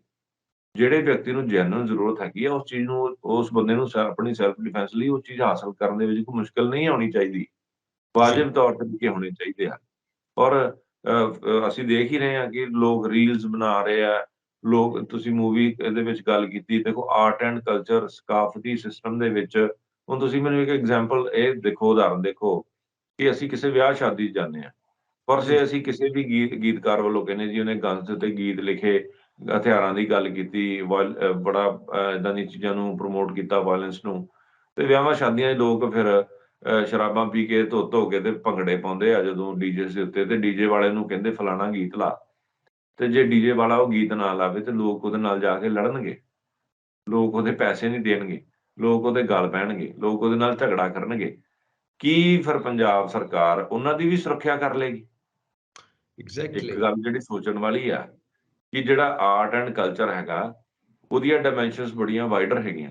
ਜਿਹੜੇ ਵਿਅਕਤੀ ਨੂੰ ਜੈਨੂਇਨ ਜ਼ਰੂਰਤ ਹੈਗੀ ਆ, ਉਸ ਚੀਜ਼ ਨੂੰ, ਉਸ ਬੰਦੇ ਨੂੰ ਆਪਣੀ ਸੈਲਫ ਡਿਫੈਂਸ ਲਈ ਉਹ ਚੀਜ਼ ਹਾਸਲ ਕਰਨ ਦੇ ਵਿੱਚ ਕੋਈ ਮੁਸ਼ਕਲ ਨਹੀਂ ਆਉਣੀ ਚਾਹੀਦੀ। ਜੀ। ਵਾਜਿਬ ਤੌਰ ਤਰੀਕੇ ਹੋਣੇ ਚਾਹੀਦੇ ਆ। ਔਰ ਅਸੀਂ ਦੇਖ ਹੀ ਰਹੇ ਹਾਂ ਕਿ ਲੋਕ ਰੀਲਸ ਬਣਾ ਰਹੇ ਆ। ਲੋਕ, ਤੁਸੀਂ ਮੂਵੀ ਇਹਦੇ ਵਿੱਚ ਗੱਲ ਕੀਤੀ, ਦੇਖੋ ਆਰਟ ਐਂਡ ਕਲਚਰ ਸਕਾਫਤੀ ਸਿਸਟਮ ਦੇ ਵਿੱਚ ਹੁਣ ਤੁਸੀਂ ਮੈਨੂੰ ਇੱਕ ਐਗਜ਼ਾਮਪਲ ਇਹ ਦੇਖੋ, ਉਦਾਹਰਨ ਦੇਖੋ ਕਿ ਅਸੀਂ ਕਿਸੇ ਵਿਆਹ ਸ਼ਾਦੀ 'ਚ ਜਾਂਦੇ ਹਾਂ, ਪਰ ਜੀ। ਜੇ ਅਸੀਂ ਕਿਸੇ ਵੀ ਗੀਤਕਾਰ ਵੱਲੋਂ ਕਹਿੰਦੇ ਜੀ ਉਹਨੇ ਗਾਣੇ ਦੇ ਉੱਤੇ ਗੀਤ ਲਿਖੇ, ਹਥਿਆਰਾਂ ਦੀ ਗੱਲ ਕੀਤੀ, ਬੜਾ ਏਦਾਂ ਦੀਆਂ ਚੀਜ਼ਾਂ ਨੂੰ ਪ੍ਰਮੋਟ ਕੀਤਾ, ਵਾਇਲੈਂਸ ਨੂੰ, ਤੇ ਵਿਆਹਾਂ ਸ਼ਾਦੀਆਂ 'ਚ ਲੋਕ ਫਿਰ ਸ਼ਰਾਬਾਂ ਪੀ ਕੇ ਧੋ ਧੋ ਕੇ ਤੇ ਭੰਗੜੇ ਪਾਉਂਦੇ ਆ ਜਦੋਂ ਡੀਜੇ ਦੇ ਉੱਤੇ, ਤੇ ਡੀਜੇ ਵਾਲੇ ਨੂੰ ਕਹਿੰਦੇ ਫਲਾਣਾ ਗੀਤ ਲਾ। ਤੇ ਜੇ ਡੀਜੇ ਵਾਲਾ ਉਹ ਗੀਤ ਨਾ ਲਾਵੇ ਤੇ ਲੋਕ ਉਹਦੇ ਨਾਲ ਜਾ ਕੇ ਲੜਨਗੇ, ਲੋਕ ਉਹਦੇ ਪੈਸੇ ਨਹੀਂ ਦੇਣਗੇ, ਲੋਕ ਉਹਦੇ ਗਲ ਪੈਣਗੇ, ਲੋਕ ਉਹਦੇ ਨਾਲ ਝਗੜਾ ਕਰਨਗੇ। ਕੀ ਫਿਰ ਪੰਜਾਬ ਸਰਕਾਰ ਉਹਨਾਂ ਦੀ ਵੀ ਸੁਰੱਖਿਆ ਕਰ ਲਏਗੀ? ਇੱਕ ਐਗਜ਼ੈਕਟਲੀ। ਗੱਲ ਜਿਹੜੀ ਸੋਚਣ ਵਾਲੀ ਆ ਕਿ ਜਿਹੜਾ ਆਰਟ ਐਂਡ ਕਲਚਰ ਹੈਗਾ, ਉਹਦੀਆਂ ਡਾਇਮੈਂਸ਼ਨਸ ਬੜੀਆਂ ਵਾਈਡਰ ਹੈਗੀਆਂ।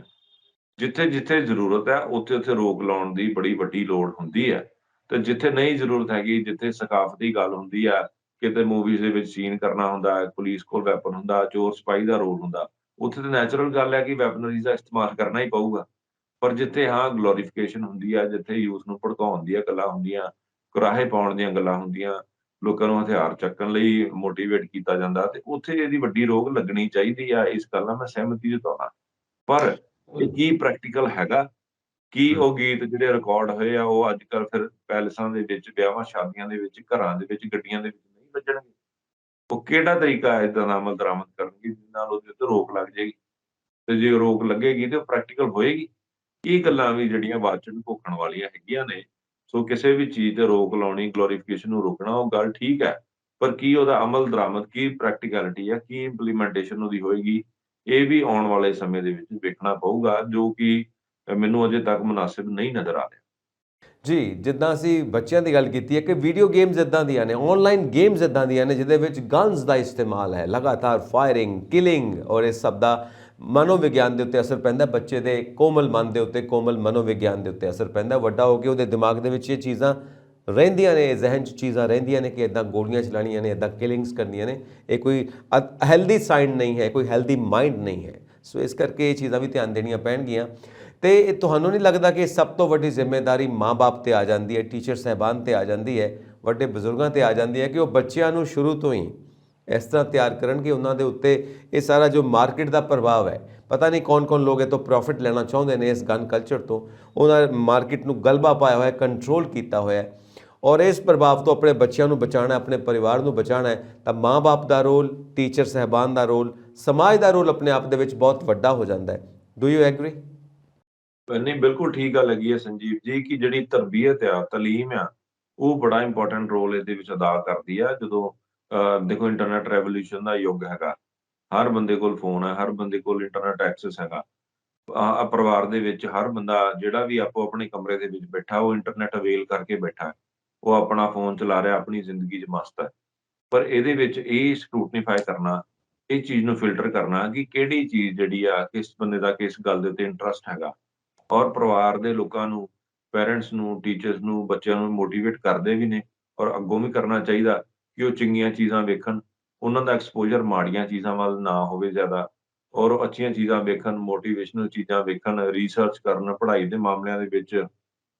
ਜਿੱਥੇ-ਜਿੱਥੇ ਜ਼ਰੂਰਤ ਹੈ, ਉੱਥੇ-ਉੱਥੇ ਰੋਕ ਲਾਉਣ ਦੀ ਬੜੀ ਵੱਡੀ ਲੋੜ ਹੁੰਦੀ ਹੈ। ਤੇ ਜਿੱਥੇ ਨਹੀਂ ਜ਼ਰੂਰਤ ਹੈਗੀ, ਜਿੱਥੇ ਸਕਾਫਤੀ ਗੱਲ ਹੁੰਦੀ ਆ, ਕਿਤੇ ਮੂਵੀਜ਼ ਦੇ ਵਿੱਚ ਸੀਨ ਕਰਨਾ ਹੁੰਦਾ ਹੈ, ਪੁਲਿਸ ਕੋਲ ਵੈਪਨ ਹੁੰਦਾ, ਚੋਰ ਸਿਪਾਹੀ ਦਾ ਰੋਲ ਹੁੰਦਾ, ਉੱਥੇ ਤਾਂ ਨੈਚੁਰਲ ਗੱਲ ਹੈ ਕਿ ਵੈਪਨਰੀ ਦਾ ਇਸਤੇਮਾਲ ਕਰਨਾ ਹੀ ਪਊਗਾ। ਪਰ ਜਿੱਥੇ ਹਾਂ ਗਲੋਰੀਫਿਕੇਸ਼ਨ ਹੁੰਦੀ ਆ, ਜਿੱਥੇ ਯੂਥ ਨੂੰ ਭੜਕਾਉਣ ਦੀਆਂ ਗੱਲਾਂ ਹੁੰਦੀਆਂ, ਕੁਰਾਹੇ ਪਾਉਣ ਦੀਆਂ ਗੱਲਾਂ ਹੁੰਦੀਆਂ, ਲੋਕਾਂ ਨੂੰ ਹਥਿਆਰ ਚੱਕਣ ਲਈ ਮੋਟੀਵੇਟ ਕੀਤਾ ਜਾਂਦਾ, ਤੇ ਉੱਥੇ ਇਹਦੀ ਵੱਡੀ ਰੋਕ ਲੱਗਣੀ ਚਾਹੀਦੀ ਆ। ਇਸ ਗੱਲ ਨਾਲ ਮੈਂ ਸਹਿਮਤੀ ਜਤਾਉਣਾ। ਪਰ ਇਹ ਕੀ ਪ੍ਰੈਕਟੀਕਲ ਹੈਗਾ? ਕੀ ਹੂੰ। ਉਹ ਗੀਤ ਜਿਹੜੇ ਰਿਕਾਰਡ ਹੋਏ ਆ, ਉਹ ਅੱਜ-ਕੱਲ੍ਹ ਫਿਰ ਪੈਲੇਸਾਂ ਦੇ ਵਿੱਚ, ਵਿਆਹਾਂ ਸ਼ਾਦੀਆਂ ਦੇ ਵਿੱਚ, ਘਰਾਂ ਦੇ ਵਿੱਚ, ਗੱਡੀਆਂ ਦੇ ਵਿੱਚ ਨਹੀਂ ਵੱਜਣਗੇ? ਉਹ ਕਿਹੜਾ ਤਰੀਕਾ ਹੈ ਏਦਾਂ ਦਾ ਅਮਲ ਦਰਾਮਦ ਕਰਨ ਦੀ, ਜਿਹਦੇ ਨਾਲ ਉਹਦੇ ਉੱਤੇ ਰੋਕ ਲੱਗ ਜਾਏਗੀ? ਤੇ ਜੇ ਰੋਕ ਲੱਗੇਗੀ ਤੇ ਉਹ ਪ੍ਰੈਕਟੀਕਲ ਹੋਏਗੀ? ਇਹ ਗੱਲਾਂ ਵੀ ਜਿਹੜੀਆਂ ਬਾਅਦ ਚ ਭੁਗਤਣ ਵਾਲੀਆਂ ਹੈਗੀਆਂ ਨੇ। ਸੋ ਕਿਸੇ ਵੀ ਚੀਜ਼ ਤੇ ਰੋਕ ਲਾਉਣੀ, ਗਲੋਰੀਫਿਕੇਸ਼ਨ ਨੂੰ ਰੋਕਣਾ, ਉਹ ਗੱਲ ਠੀਕ ਹੈ। ਪਰ ਕੀ ਉਹਦਾ ਅਮਲ ਦਰਾਮਦ, ਕੀ ਪ੍ਰੈਕਟੀਕੈਲਿਟੀ ਹੈ, ਕੀ ਇੰਪਲੀਮੈਂਟੇਸ਼ਨ ਉਹਦੀ ਹੋਏਗੀ? ਇਹ ਵੀ ਆਉਣ ਵਾਲੇ ਸਮੇਂ ਦੇ ਵਿੱਚ ਵੇਖਣਾ ਪਊਗਾ, ਜੋ ਕਿ ਮੈਨੂੰ ਅਜੇ ਤੱਕ ਮੁਨਾਸਿਬ ਨਹੀਂ ਨਜ਼ਰ ਆ ਰਿਹਾ। ਜੀ, ਜਿੱਦਾਂ ਅਸੀਂ ਬੱਚਿਆਂ ਦੀ ਗੱਲ ਕੀਤੀ ਹੈ ਕਿ ਵੀਡੀਓ ਗੇਮਸ ਇੱਦਾਂ ਦੀਆਂ ਨੇ, ਆਨਲਾਈਨ ਗੇਮਸ ਇੱਦਾਂ ਦੀਆਂ ਨੇ ਜਿਹਦੇ ਵਿੱਚ ਗਨਸ ਦਾ ਇਸਤੇਮਾਲ ਹੈ, ਲਗਾਤਾਰ ਫਾਇਰਿੰਗ, ਕਿਲਿੰਗ, ਔਰ ਇਸ ਸਭ ਦਾ ਮਨੋਵਿਗਿਆਨ ਦੇ ਉੱਤੇ ਅਸਰ ਪੈਂਦਾ, ਬੱਚੇ ਦੇ ਕੋਮਲ ਮਨ ਦੇ ਉੱਤੇ, ਕੋਮਲ ਮਨੋਵਿਗਿਆਨ ਦੇ ਉੱਤੇ ਅਸਰ ਪੈਂਦਾ। ਵੱਡਾ ਹੋ ਕੇ ਉਹਦੇ ਦਿਮਾਗ ਦੇ ਵਿੱਚ ਇਹ ਚੀਜ਼ਾਂ ਰਹਿੰਦੀਆਂ ਨੇ, ਜ਼ਿਹਨ 'ਚ ਚੀਜ਼ਾਂ ਰਹਿੰਦੀਆਂ ਨੇ ਕਿ ਇੱਦਾਂ ਗੋਲੀਆਂ ਚਲਾਉਣੀਆਂ ਨੇ, ਇੱਦਾਂ ਕਿਲਿੰਗਸ ਕਰਨੀਆਂ ਨੇ। ਇਹ ਕੋਈ ਹੈਲਦੀ ਸਾਈਨ ਨਹੀਂ ਹੈ, ਕੋਈ ਹੈਲਦੀ ਮਾਈਂਡ ਨਹੀਂ ਹੈ। ਸੋ ਇਸ ਕਰਕੇ ਇਹ ਚੀਜ਼ਾਂ ਵੀ ਧਿਆਨ ਦੇਣੀਆਂ ਪੈਣਗੀਆਂ। ਤੇ ਇਹ ਤੁਹਾਨੂੰ ਨਹੀਂ ਲੱਗਦਾ ਕਿ ਸਭ ਤੋਂ ਵੱਡੀ ਜ਼ਿੰਮੇਵਾਰੀ ਮਾਂ-ਬਾਪ ਤੇ ਆ ਜਾਂਦੀ ਹੈ, ਟੀਚਰ ਸਾਹਿਬਾਨ ਤੇ ਆ ਜਾਂਦੀ ਹੈ, ਵੱਡੇ ਬਜ਼ੁਰਗਾਂ ਤੇ ਆ ਜਾਂਦੀ ਹੈ ਕਿ ਉਹ ਬੱਚਿਆਂ ਨੂੰ ਸ਼ੁਰੂ ਤੋਂ ਹੀ ਇਸ ਤਰ੍ਹਾਂ ਤਿਆਰ ਕਰਨ ਕਿ ਉਹਨਾਂ ਦੇ ਉੱਤੇ ਇਹ ਸਾਰਾ ਜੋ ਮਾਰਕੀਟ ਦਾ ਪ੍ਰਭਾਵ ਹੈ, ਪਤਾ ਨਹੀਂ ਕੌਣ-ਕੌਣ ਲੋਕ ਇਹ ਤੋਂ ਪ੍ਰੋਫਿਟ ਲੈਣਾ ਚਾਹੁੰਦੇ ਨੇ ਇਸ ਗਨ ਕਲਚਰ ਤੋਂ, ਉਹਨਾਂ ਮਾਰਕੀਟ ਨੂੰ ਗਲਬਾ ਪਾਇਆ ਹੋਇਆ, ਕੰਟਰੋਲ ਕੀਤਾ ਹੋਇਆ ਹੈ, ਔਰ ਇਸ ਪ੍ਰਭਾਵ ਤੋਂ ਆਪਣੇ ਬੱਚਿਆਂ ਨੂੰ ਬਚਾਉਣਾ, ਆਪਣੇ ਪਰਿਵਾਰ ਨੂੰ ਬਚਾਉਣਾ ਹੈ, ਤਾਂ ਮਾਂ-ਬਾਪ ਦਾ ਰੋਲ, ਟੀਚਰ ਸਾਹਿਬਾਨ ਦਾ ਰੋਲ, ਸਮਾਜ ਦਾ ਰੋਲ ਆਪਣੇ ਆਪ ਦੇ ਵਿੱਚ ਬਹੁਤ ਵੱਡਾ ਹੋ ਜਾਂਦਾ ਹੈ। Do you agree? ਨਹੀਂ, ਬਿਲਕੁਲ ਠੀਕ ਗੱਲ ਹੈਗੀ ਹੈ ਸੰਜੀਵ ਜੀ, ਕਿ ਜਿਹੜੀ ਤਰਬੀਅਤ ਆ, ਤਾਲੀਮ ਆ, ਉਹ ਬੜਾ ਇੰਪੋਰਟੈਂਟ ਰੋਲ ਇਹਦੇ ਵਿੱਚ ਅਦਾ ਕਰਦੀ ਆ। ਜਦੋਂ ਦੇਖੋ, ਇੰਟਰਨੈਟ ਰੈਵੋਲਿਊਸ਼ਨ ਦਾ ਯੁੱਗ ਹੈਗਾ, ਹਰ ਬੰਦੇ ਕੋਲ ਫੋਨ ਹੈ, ਹਰ ਬੰਦੇ ਕੋਲ ਇੰਟਰਨੈਟ ਐਕਸੈਸ ਹੈਗਾ। ਪਰਿਵਾਰ ਦੇ ਵਿੱਚ ਹਰ ਬੰਦਾ ਜਿਹੜਾ ਵੀ ਆਪੋ ਆਪਣੇ ਕਮਰੇ ਦੇ ਵਿੱਚ ਬੈਠਾ, ਉਹ ਇੰਟਰਨੈਟ ਅਵੇਲ ਕਰਕੇ ਬੈਠਾ ਹੈ। ਉਹ ਆਪਣਾ ਫੋਨ ਚਲਾ ਰਿਹਾ, ਆਪਣੀ ਜ਼ਿੰਦਗੀ 'ਚ ਮਸਤ ਹੈ। ਪਰ ਇਹਦੇ ਵਿੱਚ ਇਹ ਸਕਰੂਟਨੀਫਾਈ ਕਰਨਾ, ਇਹ ਚੀਜ਼ ਨੂੰ ਫਿਲਟਰ ਕਰਨਾ ਕਿ ਕਿਹੜੀ ਚੀਜ਼ ਜਿਹੜੀ ਆ, ਕਿਸ ਬੰਦੇ ਦਾ ਕਿਸ ਗੱਲ ਦੇ ਉੱਤੇ ਇੰਟਰਸਟ ਹੈਗਾ, ਔਰ ਪਰਿਵਾਰ ਦੇ ਲੋਕਾਂ ਨੂੰ, ਪੇਰੈਂਟਸ ਨੂੰ, ਟੀਚਰਸ ਨੂੰ, ਬੱਚਿਆਂ ਨੂੰ ਮੋਟੀਵੇਟ ਕਰਦੇ ਵੀ ਨੇ, ਔਰ ਅੱਗੋਂ ਵੀ ਕਰਨਾ ਚਾਹੀਦਾ ਕਿ ਉਹ ਚੰਗੀਆਂ ਚੀਜ਼ਾਂ ਵੇਖਣ, ਉਹਨਾਂ ਦਾ ਐਕਸਪੋਜ਼ਰ ਮਾੜੀਆਂ ਚੀਜ਼ਾਂ ਵੱਲ ਨਾ ਹੋਵੇ ਜ਼ਿਆਦਾ, ਔਰ ਉਹ ਅੱਛੀਆਂ ਚੀਜ਼ਾਂ ਵੇਖਣ, ਮੋਟੀਵੇਸ਼ਨਲ ਚੀਜ਼ਾਂ ਵੇਖਣ, ਰਿਸਰਚ ਕਰਨ, ਪੜ੍ਹਾਈ ਦੇ ਮਾਮਲਿਆਂ ਦੇ ਵਿੱਚ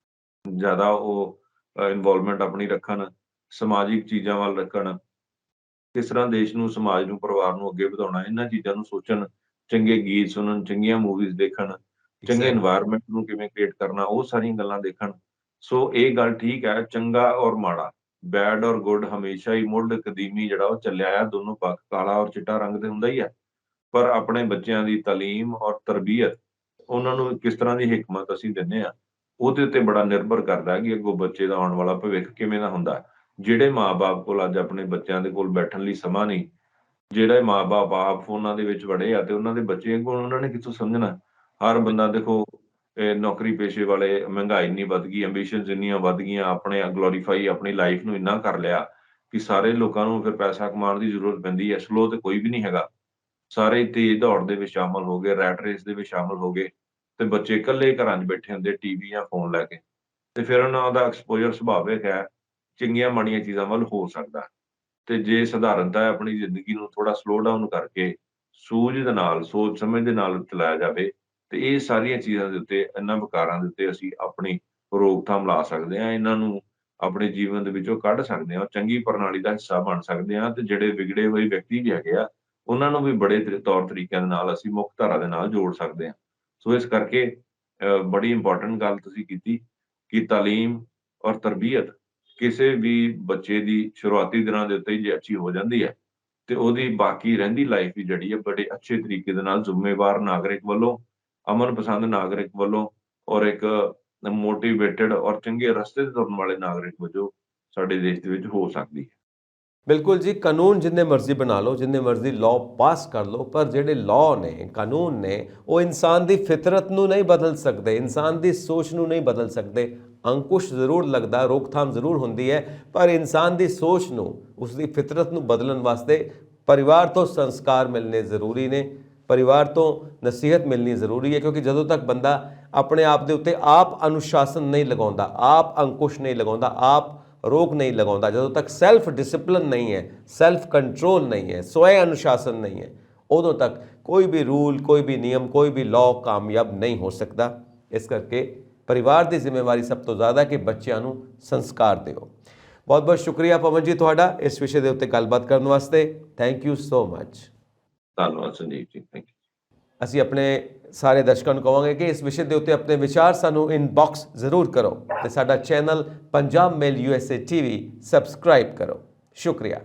ਜ਼ਿਆਦਾ ਉਹ ਇਨਵੋਲਵਮੈਂਟ ਆਪਣੀ ਰੱਖਣ, ਸਮਾਜਿਕ ਚੀਜ਼ਾਂ ਵੱਲ ਰੱਖਣ। ਕਿਸ ਤਰ੍ਹਾਂ ਦੇਸ਼ ਨੂੰ, ਸਮਾਜ ਨੂੰ, ਪਰਿਵਾਰ ਨੂੰ ਅੱਗੇ ਵਧਾਉਣਾ, ਇਹਨਾਂ ਚੀਜ਼ਾਂ ਨੂੰ ਸੋਚਣ, ਚੰਗੇ ਗੀਤ ਸੁਣਨ, ਚੰਗੀਆਂ ਮੂਵੀਜ਼ ਦੇਖਣ, ਚੰਗੇ ਐਗਜ਼ੈਕਟ এনवायरमेंट ਨੂੰ ਕਿਵੇਂ ਕ੍ਰੀਏਟ ਕਰਨਾ, ਉਹ ਸਾਰੀਆਂ ਗੱਲਾਂ ਦੇਖਣ। ਸੋ ਇਹ ਗੱਲ ਠੀਕ ਹੈ, ਚੰਗਾ ਔਰ ਮਾੜਾ, ਬੈਡ ਔਰ ਗੁੱਡ ਹਮੇਸ਼ਾ ਹੀ ਮੁੱਢ ਕਦੀਮੀ ਜਿਹੜਾ ਉਹ ਚੱਲਿਆ ਆ, ਦੋਨੋਂ ਪੱਖ ਕਾਲਾ ਔਰ ਚਿੱਟਾ ਰੰਗ ਤੇ ਹੁੰਦਾ ਹੀ ਹੈ। ਪਰ ਆਪਣੇ ਬੱਚਿਆਂ ਦੀ ਤਾਲੀਮ ਔਰ ਤਰਬੀਅਤ, ਉਹਨਾਂ ਨੂੰ ਕਿਸ ਤਰ੍ਹਾਂ ਦੀ ਹਿਕਮਤ ਅਸੀਂ ਦਿੰਦੇ ਆ, ਉਹਦੇ ਉੱਤੇ ਬੜਾ ਨਿਰਭਰ ਕਰਦਾ ਹੈ ਕਿ ਅੱਗੋਂ ਬੱਚੇ ਦਾ ਆਉਣ ਵਾਲਾ ਭਵਿੱਖ ਕਿਵੇਂ ਦਾ ਹੁੰਦਾ ਹੈ। ਜਿਹੜੇ ਮਾਂ-ਬਾਪ ਕੋਲ ਅੱਜ ਆਪਣੇ ਬੱਚਿਆਂ ਦੇ ਕੋਲ ਬੈਠਣ ਲਈ ਸਮਾਂ ਨਹੀਂ, ਜਿਹੜੇ ਮਾਂ-ਬਾਪ ਆਪ ਫੋਨਾਂ ਦੇ ਵਿੱਚ ਵੜੇ ਆ ਤੇ ਉਹਨਾਂ ਦੇ ਬੱਚੇ ਕੋਲ ਉਹਨਾਂ ਨੇ ਕਿੱਥੋਂ ਸਮਝਣਾ। ਹਰ ਬੰਦਾ ਦੇਖੋ ਨੌਕਰੀ ਪੇਸ਼ੇ ਵਾਲੇ, ਮਹਿੰਗਾਈ ਇੰਨੀ ਵੱਧ ਗਈ, ਐਂਬੀਸ਼ਨਸ ਇੰਨੀਆਂ ਵੱਧ ਗਈਆਂ, ਆਪਣੇ ਗਲੋਰੀਫਾਈ ਆਪਣੀ ਲਾਈਫ ਨੂੰ ਇੰਨਾ ਕਰ ਲਿਆ ਕਿ ਸਾਰੇ ਲੋਕਾਂ ਨੂੰ ਫਿਰ ਪੈਸਾ ਕਮਾਉਣ ਦੀ ਜ਼ਰੂਰਤ ਪੈਂਦੀ ਹੈ। ਸਲੋ ਤੇ ਕੋਈ ਵੀ ਨਹੀਂ ਹੈਗਾ। ਸਾਰੇ ਤੇਜ਼ ਦੌੜ ਦੇ ਵਿੱਚ ਸ਼ਾਮਲ ਹੋ ਗਏ, ਰੈਟ ਰੇਸ ਦੇ ਵਿੱਚ ਸ਼ਾਮਲ ਹੋ ਗਏ ਤੇ ਬੱਚੇ ਇਕੱਲੇ ਘਰਾਂ 'ਚ ਬੈਠੇ ਹੁੰਦੇ ਟੀਵੀ ਜਾਂ ਫੋਨ ਲੈ ਕੇ। ਤੇ ਫਿਰ ਉਹਨਾਂ ਦਾ ਐਕਸਪੋਜ਼ਰ ਸੁਭਾਵਿਕ ਹੈ, ਚੰਗੀਆਂ ਮਾੜੀਆਂ ਚੀਜ਼ਾਂ ਵੱਲ ਹੋ ਸਕਦਾ। ਤੇ ਜੇ ਸਧਾਰਨਤਾ ਆਪਣੀ ਜ਼ਿੰਦਗੀ ਨੂੰ ਥੋੜਾ ਸਲੋ ਡਾਊਨ ਕਰਕੇ, ਸੂਝ ਦੇ ਨਾਲ, ਸੋਚ ਸਮਝ ਦੇ ਨਾਲ ਚਲਾਇਆ ਜਾਵੇ, ਤੇ ਇਹ ਸਾਰੀਆਂ ਚੀਜ਼ਾਂ ਦੇ ਉੱਤੇ, ਇਹਨਾਂ ਵਿਕਾਰਾਂ ਦੇ ਉੱਤੇ ਅਸੀਂ ਆਪਣੀ ਰੋਕਥਾਮ ਲਾ ਸਕਦੇ ਹਾਂ। ਇਹਨਾਂ ਨੂੰ ਆਪਣੇ ਜੀਵਨ ਦੇ ਵਿੱਚੋਂ ਕੱਢ ਸਕਦੇ ਹਾਂ, ਚੰਗੀ ਪ੍ਰਣਾਲੀ ਦਾ ਹਿੱਸਾ ਬਣ ਸਕਦੇ ਹਾਂ ਤੇ ਜਿਹੜੇ ਵਿਗੜੇ ਹੋਏ ਵਿਅਕਤੀ ਵੀ ਹੈਗੇ ਆ, ਉਹਨਾਂ ਨੂੰ ਵੀ ਬੜੇ ਤੌਰ ਤਰੀਕਿਆਂ ਦੇ ਨਾਲ ਅਸੀਂ ਮੁੱਖ ਧਾਰਾ ਦੇ ਨਾਲ ਜੋੜ ਸਕਦੇ ਹਾਂ। ਸੋ ਇਸ ਕਰਕੇ ਬੜੀ ਇੰਪੋਰਟੈਂਟ ਗੱਲ ਤੁਸੀਂ ਕੀਤੀ ਕਿ ਤਾਲੀਮ ਔਰ ਤਰਬੀਅਤ ਕਿਸੇ ਵੀ ਬੱਚੇ ਦੀ ਸ਼ੁਰੂਆਤੀ ਦਿਨਾਂ ਦੇ ਉੱਤੇ ਹੀ ਜੇ ਅੱਛੀ ਹੋ ਜਾਂਦੀ ਹੈ, ਤੇ ਉਹਦੀ ਬਾਕੀ ਰਹਿੰਦੀ ਲਾਈਫ ਵੀ ਜਿਹੜੀ ਹੈ ਬੜੇ ਅੱਛੇ ਤਰੀਕੇ ਦੇ ਨਾਲ ਜ਼ਿੰਮੇਵਾਰ ਨਾਗਰਿਕ ਵੱਲੋਂ, ਅਮਨ ਪਸੰਦ ਨਾਗਰਿਕ ਵੱਲੋਂ ਔਰ ਇੱਕ ਮੋਟੀਵੇਟਿਡ ਔਰ ਚੰਗੇ ਰਸਤੇ ਤੇ ਤੁਰਨ ਵਾਲੇ ਨਾਗਰਿਕ ਵਜੋਂ ਸਾਡੇ ਦੇਸ਼ ਦੇ ਵਿੱਚ ਹੋ ਸਕਦੀ ਹੈ। ਬਿਲਕੁਲ ਜੀ, ਕਾਨੂੰਨ ਜਿੰਨੇ ਮਰਜ਼ੀ ਬਣਾ ਲਓ, ਜਿੰਨੇ ਮਰਜ਼ੀ ਲਾਅ ਪਾਸ ਕਰ ਲਓ, ਪਰ ਜਿਹੜੇ ਲਾਅ ਨੇ, ਕਾਨੂੰਨ ਨੇ, ਉਹ ਇਨਸਾਨ ਦੀ ਫਿਤਰਤ ਨੂੰ ਨਹੀਂ ਬਦਲ ਸਕਦੇ, ਇਨਸਾਨ ਦੀ ਸੋਚ ਨੂੰ ਨਹੀਂ ਬਦਲ ਸਕਦੇ। ਅੰਕੁਸ਼ ਜ਼ਰੂਰ ਲੱਗਦਾ, ਰੋਕਥਾਮ ਜ਼ਰੂਰ ਹੁੰਦੀ ਹੈ, ਪਰ ਇਨਸਾਨ ਦੀ ਸੋਚ ਨੂੰ, ਉਸ ਦੀ ਫਿਤਰਤ ਨੂੰ ਬਦਲਣ ਵਾਸਤੇ ਪਰਿਵਾਰ ਤੋਂ ਸੰਸਕਾਰ ਮਿਲਣੇ ਜ਼ਰੂਰੀ ਨੇ, ਪਰਿਵਾਰ ਤੋਂ ਨਸੀਹਤ ਮਿਲਣੀ ਜ਼ਰੂਰੀ ਹੈ। ਕਿਉਂਕਿ ਜਦੋਂ ਤੱਕ ਬੰਦਾ ਆਪਣੇ ਆਪ ਦੇ ਉੱਤੇ ਆਪ ਅਨੁਸ਼ਾਸਨ ਨਹੀਂ ਲਗਾਉਂਦਾ, ਆਪ ਅੰਕੁਸ਼ ਨਹੀਂ ਲਗਾਉਂਦਾ, ਆਪ ਰੋਕ ਨਹੀਂ ਲਗਾਉਂਦਾ, ਜਦੋਂ ਤੱਕ ਸੈਲਫ ਡਿਸਪਲਿਨ ਨਹੀਂ ਹੈ, ਸੈਲਫ ਕੰਟਰੋਲ ਨਹੀਂ ਹੈ, ਸਵੈ ਅਨੁਸ਼ਾਸਨ ਨਹੀਂ ਹੈ, ਉਦੋਂ ਤੱਕ ਕੋਈ ਵੀ ਰੂਲ, ਕੋਈ ਵੀ ਨਿਯਮ, ਕੋਈ ਵੀ ਲਾਅ ਕਾਮਯਾਬ ਨਹੀਂ ਹੋ ਸਕਦਾ। ਇਸ ਕਰਕੇ ਪਰਿਵਾਰ ਦੀ ਜ਼ਿੰਮੇਵਾਰੀ ਸਭ ਤੋਂ ਜ਼ਿਆਦਾ ਕਿ ਬੱਚਿਆਂ ਨੂੰ ਸੰਸਕਾਰ ਦਿਓ। ਬਹੁਤ ਬਹੁਤ ਸ਼ੁਕਰੀਆ ਪਵਨ ਜੀ ਤੁਹਾਡਾ ਇਸ ਵਿਸ਼ੇ ਦੇ ਉੱਤੇ ਗੱਲਬਾਤ ਕਰਨ ਵਾਸਤੇ। Thank you so much. ਧੰਨਵਾਦ ਸੰਜੀਵ ਜੀ, ਥੈਂਕ ਯੂ। ਅਸੀਂ ਆਪਣੇ ਸਾਰੇ ਦਰਸ਼ਕਾਂ ਨੂੰ ਕਹਾਂਗੇ ਕਿ ਇਸ ਵਿਸ਼ੇ ਦੇ ਉੱਤੇ ਆਪਣੇ ਵਿਚਾਰ ਸਾਨੂੰ ਇਨਬਾਕਸ ਜ਼ਰੂਰ ਕਰੋ ਤੇ ਸਾਡਾ ਚੈਨਲ ਪੰਜਾਬ ਮੇਲ USA TV ਸਬਸਕ੍ਰਾਈਬ ਕਰੋ। ਸ਼ੁਕਰੀਆ।